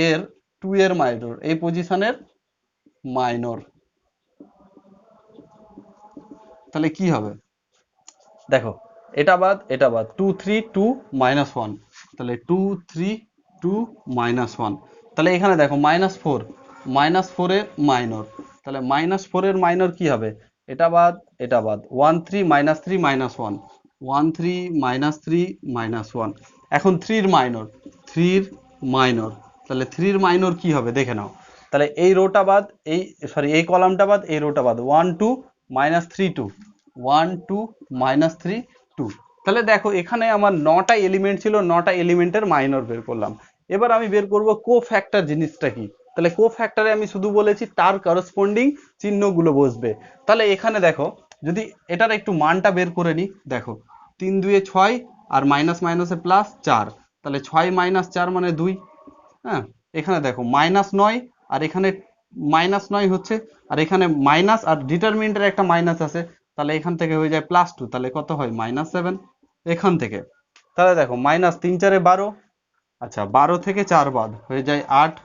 এর 2 এর মাইনর এই পজিশনের মাইনর, তাহলে কি হবে দেখো এটা বাদ 2 3 2 -1, তাহলে 2 3 2 -1। তাহলে এখানে দেখো -4 এর মাইনর, তাহলে -4 এর মাইনর কি হবে, এটা বাদ 1 3 -3 -1 1 3 -3 -1। এখন 3 এর মাইনর, তাহলে 3 এর মাইনর কি হবে দেখে নাও, তাহলে এই রোটা বাদ এই কলামটা বাদ এই রোটা বাদ 1 2 -3 2 1 2 -3 2। তাহলে দেখো এখানে আমার 9টা এলিমেন্ট ছিল, 9টা এলিমেন্টের মাইনর বের করলাম। এবার আমি বের করব কোফ্যাক্টর জিনিসটা কি, তাহলে কোফ্যাক্টরে আমি শুধু বলেছি তার করসপন্ডিং চিহ্নগুলো বসবে। তাহলে এখানে দেখো যদি এটার একটু মানটা বের করে নি, দেখো 3 2 6 আর মাইনাস মাইনাসে প্লাস 4, তাহলে 6 - 4 মানে 2। হ্যাঁ, এখানে দেখো -9 আর এখানে -9 হচ্ছে, আর এখানে মাইনাস আর ডিটারমিনেন্টের একটা মাইনাস আছে, তাহলে এখান থেকে হয়ে যায় +2, তাহলে কত হয় -7 এখান থেকে। তাহলে দেখো -3 4 12, আচ্ছা 12 থেকে 4 বাদ হয়ে যায় 8।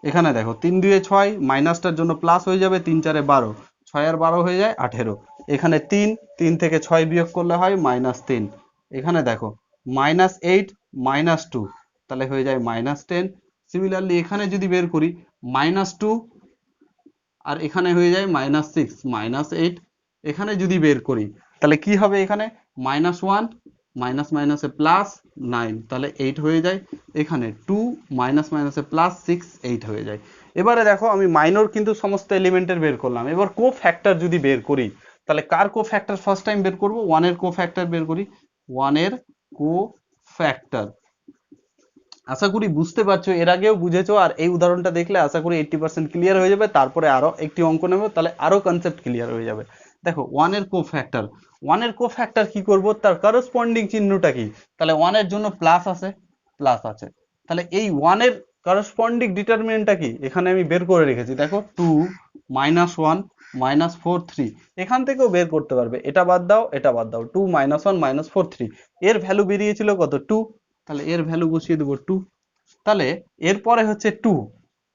এখানে দেখো 3 2 6 মাইনাসটার জন্য প্লাস হয়ে যাবে 3 4 12, 6 আর 12 হয়ে যায় 18। এখানে 3 থেকে 6 বিয়োগ করলে হয় -3। এখানে দেখো -8 -2, তাহলে হয়ে যায় -10। সিমিলারলি এখানে যদি বের করি -2 আর এখানে হয়ে যায় -6 -8। এখানে যদি বের করি তাহলে কি হবে, এখানে -1 মাইনাস মাইনাসে +9, তাহলে 8 হয়ে যায়। এখানে 2 মাইনাস মাইনাসে +6 8 হয়ে যায়। এবারে দেখো আমি মাইনর কিন্তু সমস্ত এলিমেন্টের বের করলাম, এবার কোফ্যাক্টর যদি বের করি তাহলে কার কোফ্যাক্টর ফার্স্ট টাইম বের করব, 1 এর কোফ্যাক্টর বের করি। 1 এর কোফ্যাক্টর আশা করি বুঝতে পারছো, এর আগেও বুঝেছো, আর এই উদাহরণটা দেখলে আশা করি 80% ক্লিয়ার হয়ে যাবে। তারপরে আরো একটি অঙ্ক নেব, তাহলে আরো কনসেপ্ট ক্লিয়ার হয়ে যাবে। দেখো 1 এর কোফ্যাক্টর কি করব, তার করসপন্ডিং চিহ্নটা কি, তাহলে 1 এর জন্য প্লাস আছে, তাহলে এই 1 এর করসপন্ডিং ডিটারমিনেন্টটা কি এখানে আমি বের করে রেখেছি, দেখো 2 -1 -4 3, এখান থেকেও বের করতে পারবে, এটা বাদ দাও এটা বাদ দাও, 2 -1 -4 3, এর ভ্যালু বেরিয়েছিল কত 2, তাহলে এর ভ্যালু বসিয়ে দেবো 2। তাহলে এরপরে হচ্ছে 2,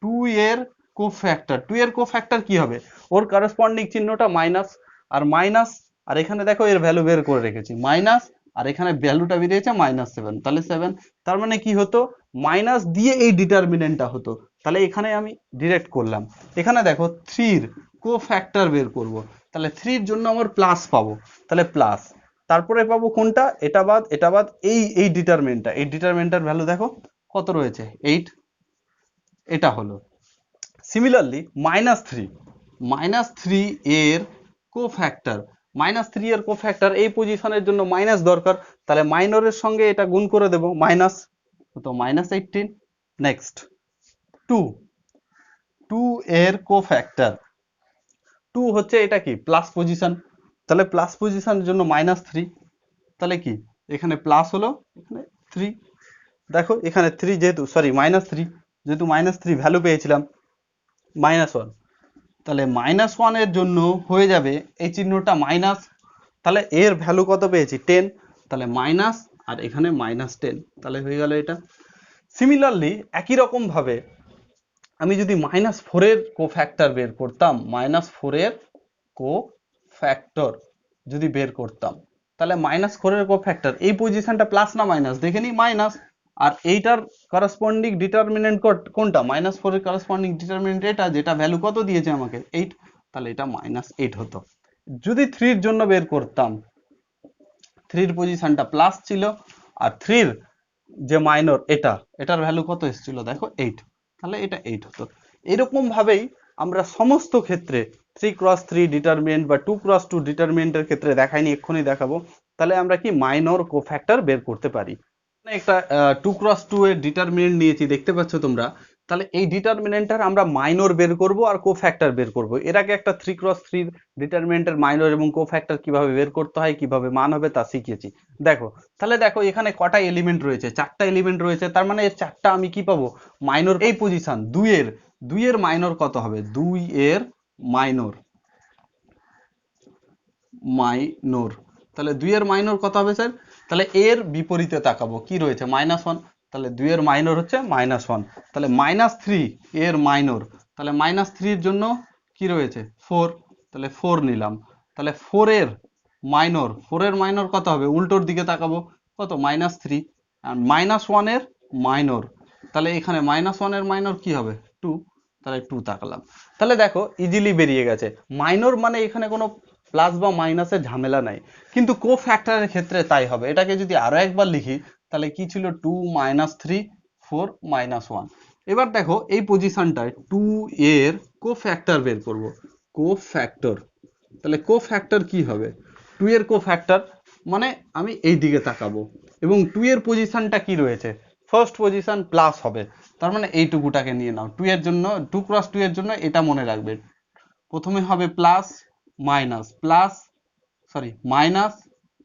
2 এর কোফ্যাক্টর, 2 এর কোফ্যাক্টর কি হবে, ওর করসপন্ডিং চিহ্নটা মাইনাস, আর মাইনাস, আর এখানে দেখো এর ভ্যালু বের করে রেখেছি মাইনাস, আর এখানে ভ্যালুটা বেরিয়েছে -7, তাহলে 7, তার মানে কি হতো, মাইনাস দিয়ে এই ডিটারমিনেন্টটা হতো, তাহলে এখানে আমি ডিরেক্ট করলাম। এখানে দেখো 3 এর কোফ্যাক্টর বের করব, তাহলে 3 এর জন্য আমার প্লাস পাবো, তাহলে প্লাস, তারপরে পাবো কোনটা, এটা বাদ এই ডিটারমিনেন্টটা, এই ডিটারমিনেন্টার ভ্যালু দেখো কত রয়েছে 8, এটা হলো। সিমিলারলি -3 এর কোফ্যাক্টর, -3 এর কোফ্যাক্টর এই পজিশনের জন্য মাইনাস দরকার, তাহলে মাইনরের সঙ্গে এটা গুণ করে দেব, মাইনাস, তো -18। নেক্সট 2, 2 এর কোফ্যাক্টর, 2 হচ্ছে এটা কি প্লাস পজিশন, তাহলে প্লাস পজিশনের জন্য -3, তাহলে কি এখানে প্লাস হলো, এখানে 3, দেখো এখানে 3 যেহেতু, সরি -3, যেহেতু -3 ভ্যালু পেয়েছিলাম -1, তাহলে -1 এর জন্য হয়ে যাবে এই চিহ্নটা মাইনাস, তাহলে এর ভ্যালু কত পেয়েছি 10, তাহলে মাইনাস, আর এখানে -10, তাহলে হয়ে গেল এটা। সিমিলারলি একই রকম ভাবে আমি যদি -4 এর কোফ্যাক্টর বের করতাম, -4 এর কোফ্যাক্টর যদি বের করতাম, তাহলে -4 এর কোফ্যাক্টর এই পজিশনটা প্লাস না মাইনাস দেখে নিই, মাইনাস, আর এইটার করসপন্ডিং ডিটারমিনেন্ট কোনটা, -4 এর করসপন্ডিং ডিটারমিনেন্ট এটা, যেটা ভ্যালু কত দিয়েছে আমাকে 8, তাহলে এটা -8 হতো। যদি 3 এর জন্য বের করতাম, 3 এর পজিশনটা প্লাস ছিল, আর 3 এর যে মাইনর এটার ভ্যালু কত এসেছিল দেখো 8, তাহলে এটা 8 হতো। এরকম ভাবেই আমরা সমস্ত ক্ষেত্রে 3x3 ডিটারমিনেন্ট বা 2x2 ডিটারমিনেন্টের ক্ষেত্রে দেখাইনি, এক্ষুনি দেখাবো, তাহলে আমরা কি মাইনর কোফ্যাক্টর বের করতে পারি। একটা 2x2 এর ডিটারমিনেন্ট নিয়েছি দেখতে পাচ্ছ তোমরা, তাহলে এই ডিটারমিনেন্টটার আমরা মাইনর বের করব আর কোফ্যাক্টর বের করব। এর আগে একটা 3x3 ডিটারমিনেন্টের মাইনর এবং কোফ্যাক্টর কিভাবে বের করতে হয়, কিভাবে মান হবে তা শিখিয়েছি। দেখো, তাহলে দেখো এখানে কটা এলিমেন্ট রয়েছে, 4টা এলিমেন্ট রয়েছে, তার মানে এর 4টা আমি কি পাবো মাইনর, এই পজিশন 2 এর মাইনর কত হবে, 2 এর মাইনর, মাইনর, তাহলে 2 এর মাইনর কত হবে স্যার, তাহলে এর বিপরীতে তাকাবো কি রয়েছে -1, তাহলে 2 এর মাইনর হচ্ছে -1, তাহলে -3 এর মাইনর, তাহলে -3 এর জন্য কি রয়েছে 4, তাহলে 4 নিলাম, তাহলে 4 এর মাইনর, 4 এর মাইনর কত হবে, উল্টোর দিকে তাকাবো কত -3, আর -1 এর মাইনর, তাহলে এখানে -1 এর মাইনর কি হবে 2, তাহলে 2 তাকালাম। তাহলে দেখো ইজিলি বেরিয়ে গেছে, মাইনর মানে এখানে কোনো প্লাস বা মাইনাসের ঝামেলা নাই, কিন্তু কোফ্যাক্টরের ক্ষেত্রে তাই হবে। এটাকে যদি আরো একবার লিখি, তাহলে কি ছিল 2 -3 4 -1। এবার দেখো এই পজিশনটায় 2 এর কোফ্যাক্টর বের করব, কোফ্যাক্টর, তাহলে কোফ্যাক্টর কি হবে, 2 এর কোফ্যাক্টর মানে আমি এই দিকে তাকাবো, এবং 2 এর পজিশনটা কি রয়েছে, ফার্স্ট পজিশন প্লাস হবে, তার মানে এইটুকুটাকে নিয়ে নাও, 2 এর জন্য 2x2 এর জন্য এটা মনে রাখবে, প্রথমে হবে plus minus plus, sorry minus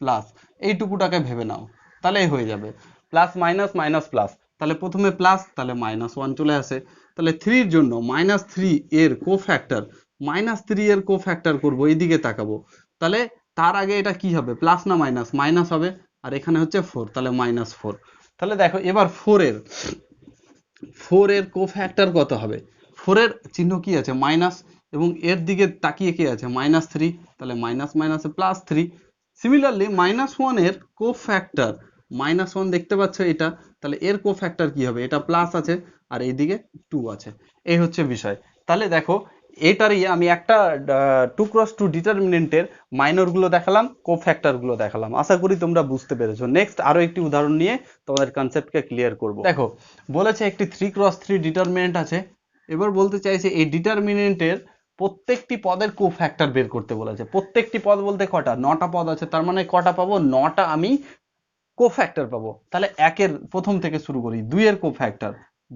plus, এইটুকুটাকে ভেবে নাও, তাহলেই হয়ে যাবে, প্লাস মাইনাস মাইনাস প্লাস, তাহলে প্রথমে প্লাস, তাহলে -1 চলে আসে, তাহলে 3 এর জন্য -3 এর কোফ্যাক্টর, -3 এর কোফ্যাক্টর করব, এইদিকে তাকাবো, তাহলে তার আগে এটা কি হবে প্লাস না মাইনাস, মাইনাস হবে, আর এখানে হচ্ছে 4, তাহলে -4, তাহলে দেখো এবার 4 এর কোফ্যাক্টর কত হবে, 4 এর চিহ্ন কি আছে মাইনাস, এবং এর দিকে তাকিয়ে কি আছে -3, তাহলে মাইনাস মাইনাসে +3। সিমিলারলি -1 এর কোফ্যাক্টর, -1 দেখতে পাচ্ছ এটা, তাহলে এর কোফ্যাক্টর কি হবে, এটা প্লাস আছে আর এইদিকে 2 আছে, এই হচ্ছে বিষয়। তাহলে দেখো এটারই আমি একটা 2x2 ডিটারমিনেন্টের মাইনর গুলো দেখালাম, কোফ্যাক্টর গুলো দেখালাম, আশা করি তোমরা বুঝতে পেরেছো। নেক্সট আরো একটি উদাহরণ নিয়ে তোমাদের কনসেপ্টকে ক্লিয়ার করব। দেখো বলেছে একটি 3x3 ডিটারমিনেন্ট আছে, এবার বলতে চাইছে এই ডিটারমিনেন্টের প্রত্যেকটি পদের কোফ্যাক্টর বের করতে বলেছে। প্রত্যেকটি পদ বলতে কটা, 9টা পদ আছে, তার মানে কটা পাবো, 9টা আমি কোফ্যাক্টর পাবো। তাহলে একের প্রথম থেকে শুরু করি, 2 এর কোফ্যাক্টর,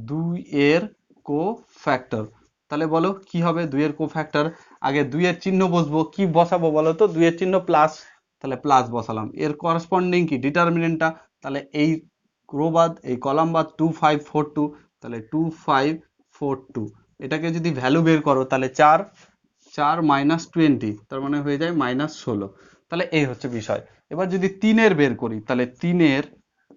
2 এর কোফ্যাক্টর, তাহলে বলো কি হবে 2 এর কোফ্যাক্টর, আগে 2 এর চিহ্ন বসবো, কি বসাবো বলো তো, 2 এর চিহ্ন প্লাস, তাহলে প্লাস বসালাম, এর করসপন্ডিং কি ডিটারমিনেন্টটা, তাহলে এই রো বাদ এই কলাম বাদ 2 5 4 2, তাহলে 2 5 4 2, এটাকে যদি ভ্যালু বের করো তাহলে 4, 4 মাইনাস 20, তার মানে হয়ে যায় -16। তাহলে এই হচ্ছে বিষয়। এবার যদি 3-এর বের করি, তাহলে 3-এর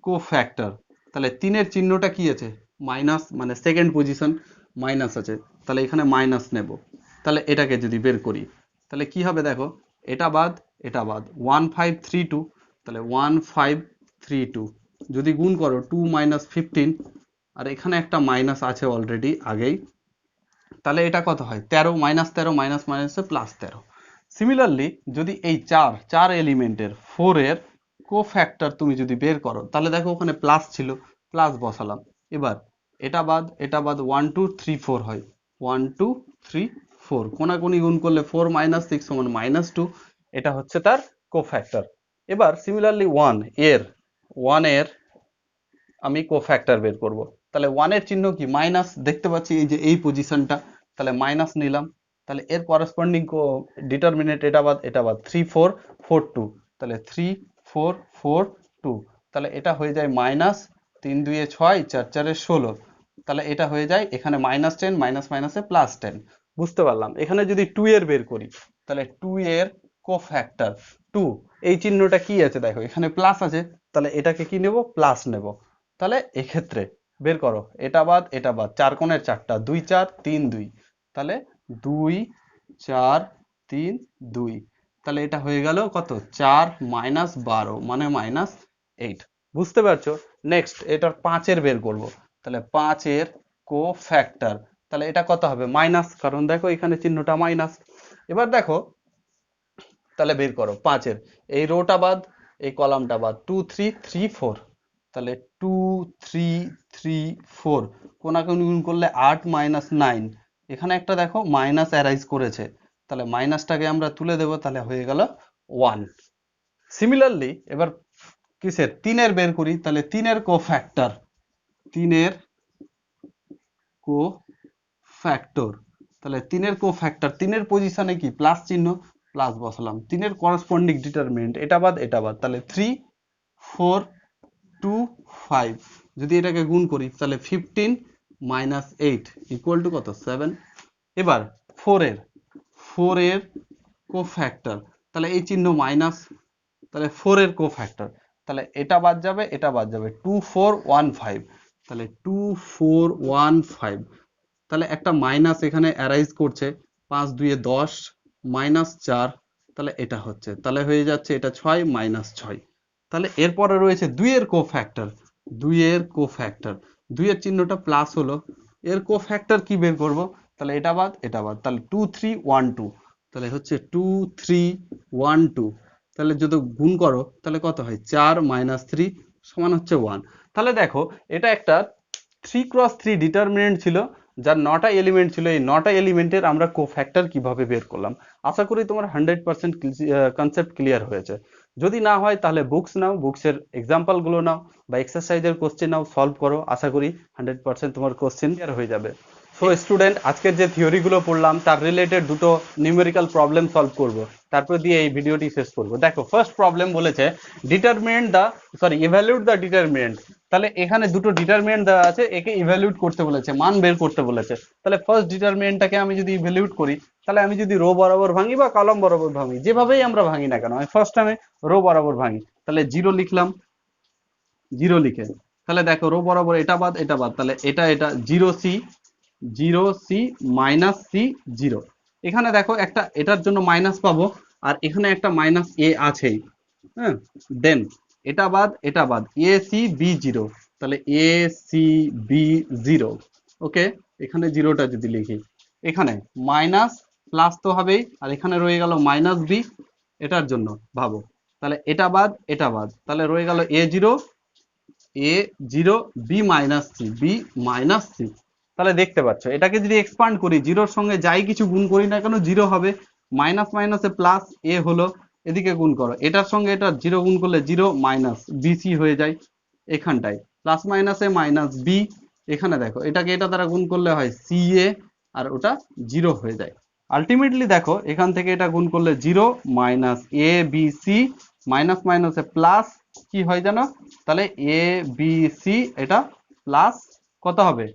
কোফ্যাক্টর, তাহলে 3-এর চিহ্নটা কি আছে? মাইনাস, মানে সেকেন্ড পজিশন মাইনাস আছে, তাহলে এখানে মাইনাস নেব। তাহলে এটাকে যদি বের করি, তাহলে কি হবে দেখো, এটা বাদ এটা বাদ, 1532, তাহলে 1532 যদি গুণ করো 2 মাইনাস 15, আর এখানে একটা মাইনাস আছে অলরেডি আগেই, তাহলে এটা কত হয়? 13, -13 মাইনাস মাইনাসে +13। সিমিলারলি যদি এই চার এলিমেন্টের 4 এর কোফ্যাক্টর তুমি যদি বের করো, তাহলে দেখো ওখানে প্লাস ছিল, প্লাস বসালাম। এবার এটা বাদ 1 2 3 4 হয়, 1 2 3 4 কোনাকুনি গুণ করলে 4 - 6 = -2, এটা হচ্ছে তার কোফ্যাক্টর। এবার সিমিলারলি 1 এর আমি কোফ্যাক্টর বের করব। তাহলে 1 এর চিহ্ন কি? মাইনাস, দেখতে পাচ্ছি এই যে এই পজিশনটা, তাহলে মাইনাস নিলাম। তাহলে এর করেসপন্ডিং ডিটারমিনেন্ট এটা বাদ 3 4 4 2, তাহলে 3 4 4 2, তাহলে এটা হয়ে যায় মাইনাস 3 2 এ 6 4 4 এ 16, তাহলে এটা হয়ে যায় এখানে -10 মাইনাস মাইনাসে +10। বুঝতে পারলাম। এখানে যদি 2 এর বের করি, তাহলে 2 এর কোফ্যাক্টর 2, এই চিহ্নটা কি আছে দেখো, এখানে প্লাস আছে, তাহলে এটাকে কি নেব? প্লাস নেব। তাহলে এক্ষেত্রে বের করো, এটা বাদ 4 কোণের 4টা, 2 4 3 2, তাহলে 2 4 3 2, তাহলে এটা হয়ে গেল কত? 4 - 12 মানে -8। বুঝতে পারছো? নেক্সট এটার 5 এর বের করব, তাহলে 5 এর কোফ্যাক্টর, তাহলে এটা কত হবে? মাইনাস, কারণ দেখো এখানে চিহ্নটা মাইনাস। এবার দেখো, তাহলে বের করো 5 এর, এই রোটা বাদ এই কলামটা বাদ, 2 3 3 4, তাহলে 2 3 3 4 কোনাকুনি গুণ করলে 8 - 9, এখানে একটা দেখো মাইনাস অ্যারাইজ করেছে, তাহলে মাইনাসটাকে আমরা তুলে দেব, তাহলে হয়ে গেল 1। সিমিলারলি এবার কিসের? 3 এর বের করি, তাহলে 3 এর কোফ্যাক্টর, 3 এর কোফ্যাক্টর, তাহলে 3 এর কোফ্যাক্টর, 3 এর পজিশনে কি? প্লাস চিহ্ন, প্লাস বসালাম। 3 এর করেসপন্ডিং ডিটারমিনেন্ট এটা বাদ, তাহলে 3 4 2 5, যদি এটাকে গুণ করি, তাহলে 15 - 8 = কত? 7। এবার 4 এর কোফ্যাক্টর, তাহলে এই চিহ্ন মাইনাস, তাহলে 4 এর কোফ্যাক্টর, তাহলে এটা বাদ যাবে, এটা বাদ যাবে, 2 4 1 5, তাহলে 2 4 1 5, তাহলে একটা মাইনাস এখানে অ্যারাইজ করছে, 5 2 এ 10 -4, তাহলে এটা হচ্ছে, তাহলে হয়ে যাচ্ছে এটা 6 -6। তাহলে এরপরে রয়েছে 2 এর কোফ্যাক্টর, 2 এর কোফ্যাক্টর, 2 এর চিহ্নটা প্লাস হলো, এর কোফ্যাক্টর কি বের করব? তাহলে এটা বাদ এটা বাদ, তাহলে 2 3 1 2, তাহলে হচ্ছে 2 3 1 2, তাহলে যদি গুণ করো, তাহলে কত হয়? 4 - 3 সমান হচ্ছে 1। তাহলে দেখো, এটা একটা 3x3 ডিটারমিনেন্ট ছিল, যার 9টা এলিমেন্ট ছিল। এই 9টা এলিমেন্টের আমরা কোফ্যাক্টর কিভাবে বের করলাম। আশা করি তোমার 100% কনসেপ্ট ক্লিয়ার হয়েছে। যদি না হয় তাহলে বুকস নাও, বুকসের এক্সাম্পল গুলো নাও বা এক্সারসাইজের কোশ্চেন নাও, সলভ করো। আশা করি 100% তোমার কোশ্চেন ক্লিয়ার হয়ে যাবে। সো স্টুডেন্ট, আজকের যে থিওরিগুলো পড়লাম তার রিলেটেড দুটো নিউমেরিক্যাল প্রবলেম সলভ করব, তারপর দিয়ে এই ভিডিওটি শেষ করব। দেখো, ফার্স্ট প্রবলেম বলেছে ইভ্যালুয়েট দ্য ডিটারমিনেন্ট। তাহলে এখানে দুটো ডিটারমিনেন্ট দেওয়া আছে, একে ইভ্যালুয়েট করতে বলেছে, মান বের করতে বলেছে। তাহলে ফার্স্ট ডিটারমিনেন্টটাকে আমি যদি ইভ্যালুয়েট করি, তাহলে আমি যদি রো বরাবর ভাঙি বা কলাম বরাবর ভাঙি, যেভাবেই আমরা ভাঙি না কেন, আমি ফার্স্ট টাইমে রো বরাবর ভাঙি। তাহলে 0 লিখলাম, 0 লিখে, তাহলে দেখো রো বরাবর এটা বাদ এটা বাদ, তাহলে এটা 0c 0c - c 0। এখানে দেখো একটা এটার জন্য মাইনাস পাবো, আর এখানে একটা মাইনাস এ আছেই। হ্যাঁ, দেন এটা বাদ AC B0, তাহলে AC B0। ওকে, এখানে জিরোটা যদি লিখি, এখানে মাইনাস প্লাস তো হবেই, আর এখানে রয়ে গেল -b, এটার জন্য ভাবো, তাহলে এটা বাদ, তাহলে রয়ে গেল A0 B - c। তাহলে দেখতে পাচ্ছ, এটাকে যদি এক্সপান্ড করি, জিরোর সঙ্গে যাই কিছু গুণ করি না কেন 0 হবে, মাইনাস মাইনাসে প্লাস এ হলো, এদিকে গুণ করো, এটার সঙ্গে এটা 0 গুণ করলে 0 BC হয়ে যায় এখানটায়, প্লাস মাইনাসে -b, এখানে দেখো এটাকে এটা দ্বারা গুণ করলে হয় CA, আর ওটা 0 হয়ে যায়। আলটিমেটলি দেখো, এখান থেকে এটা গুণ করলে 0 ABC, মাইনাস মাইনাসে প্লাস কি হয় জানো, তাহলে ABC, এটা প্লাস কত হবে,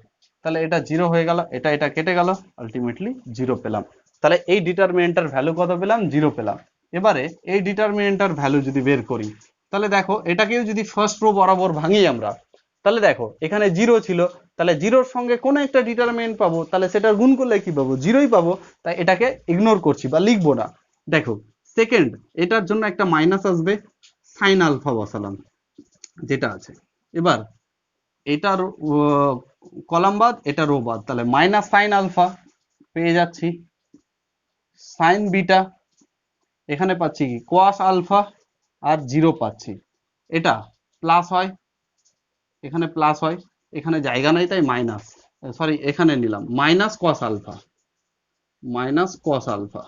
তাহলে এটা 0 হয়ে গেল, এটা কেটে গেল, আলটিমেটলি 0 পেলাম। তাহলে এই ডিটারমিনেন্টের ভ্যালু কত পেলাম? 0 পেলাম। এবারে এই ডিটারমিনেন্টের ভ্যালু যদি বের করি, তাহলে দেখো এটাকেও যদি ফার্স্ট রো বরাবর ভাঙি আমরা, তাহলে দেখো এখানে 0 ছিল, তাহলে 0-র সঙ্গে কোনো একটা ডিটারমিনেন্ট পাবো, তাহলে সেটা গুণ করলে কি পাবো? 0ই পাবো। তাই এটাকে ইগনোর করছি বা লিখবো না। দেখো সেকেন্ড, এটার জন্য একটা মাইনাস আসবে, সাইন আলফা বসালাম যেটা আছে। এবার এটার কলাম বাদ, এটা রো বাদ, তাহলে মাইনাস সাইন আলফা পেয়ে যাচ্ছি, সাইন বিটা এখানে পাচ্ছি কি কোয়াস আলফা, আর 0 পাচ্ছি। এটা প্লাস হয়, এখানে প্লাস হয়, এখানে জায়গা নাই তাই মাইনাস, সরি এখানে নিলাম minus cos alpha, minus cos alpha.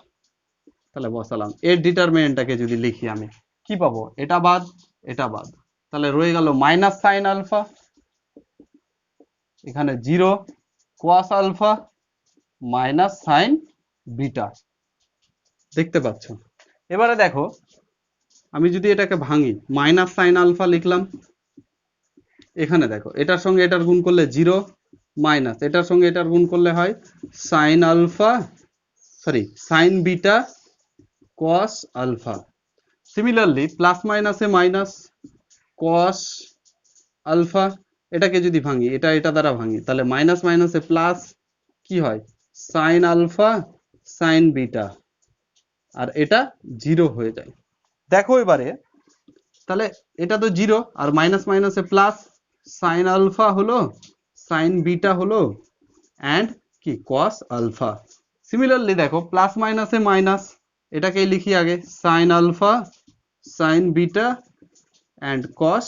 তাহলে বসালাম। এর ডিটারমিনেন্টটাকে যদি লিখি আমি, কি পাবো? এটা বাদ, এটা বাদ, তাহলে রয়ে গেল মাইনাস সাইন আলফা, এখানে 0 কোয়াস আলফা মাইনাস সাইন বিটা। দেখতে পাচ্ছ? এবারে দেখো আমি যদি এটাকে ভাঙি, মাইনাস সাইন আলফা লিখলাম, এখানে দেখো এটার সঙ্গে এটার গুণ করলে 0, মাইনাস এটার সঙ্গে এটার গুণ করলে হয় sine alpha, sorry sine beta cos alpha. Similarly plus মাইনাসে মাইনাস কস আলফা, এটাকে যদি ভাঙি, এটা এটা দ্বারা ভাঙি, তাহলে মাইনাস মাইনাসে প্লাস, কি হয়? সাইন আলফা সাইন বিটা, আর এটা 0 হয়ে যায়। দেখো এবারে, তাহলে এটা তো 0 আর মাইনাস মাইনাসে প্লাস, সাইন আলফা হলো, সাইন বিটা হলো, অ্যান্ড কি কস আলফা। সিমিলারলি দেখো প্লাস মাইনাসে মাইনাস, এটাকেই লিখি আগে, sine alpha sine beta and cos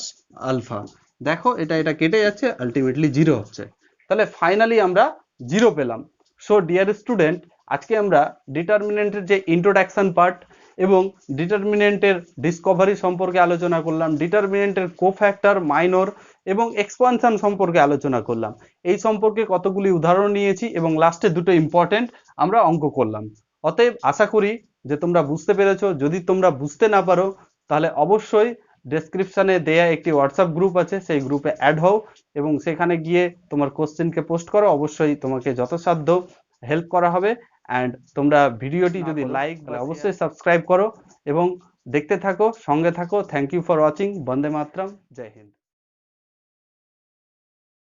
alpha. দেখো এটা এটা কেটে যাচ্ছে, আলটিমেটলি 0 হচ্ছে। তাহলে ফাইনালি আমরা 0 পেলাম। সো ডিয়ার স্টুডেন্ট, আজকে আমরা ডিটারমিনেন্টের যে ইন্ট্রোডাকশন পার্ট এবং ডিটারমিনেন্টের ডিসকভারি সম্পর্কে আলোচনা করলাম, ডিটারমিনেন্টের কোফ্যাক্টর, মাইনর এবং এক্সপানশন সম্পর্কে আলোচনা করলাম। এই সম্পর্কে কতগুলি উদাহরণ নিয়েছি এবং লাস্টে দুটো ইম্পর্টেন্ট আমরা অঙ্ক করলাম। অতএব আশা করি যে তোমরা বুঝতে পেরেছো। যদি তোমরা বুঝতে না পারো তাহলে অবশ্যই ডেসক্রিপশনে দেয়া একটি হোয়াটসঅ্যাপ গ্রুপ আছে, সেই গ্রুপে অ্যাড হও এবং সেখানে গিয়ে তোমার কোশ্চেনকে পোস্ট করো। অবশ্যই তোমাকে যথাসাধ্য হেল্প করা হবে। অ্যান্ড তোমরা ভিডিওটি যদি লাইক তাহলে অবশ্যই সাবস্ক্রাইব করো এবং দেখতে থাকো, সঙ্গে থাকো। Thank you for watching. Vande Mataram. Jai Hind.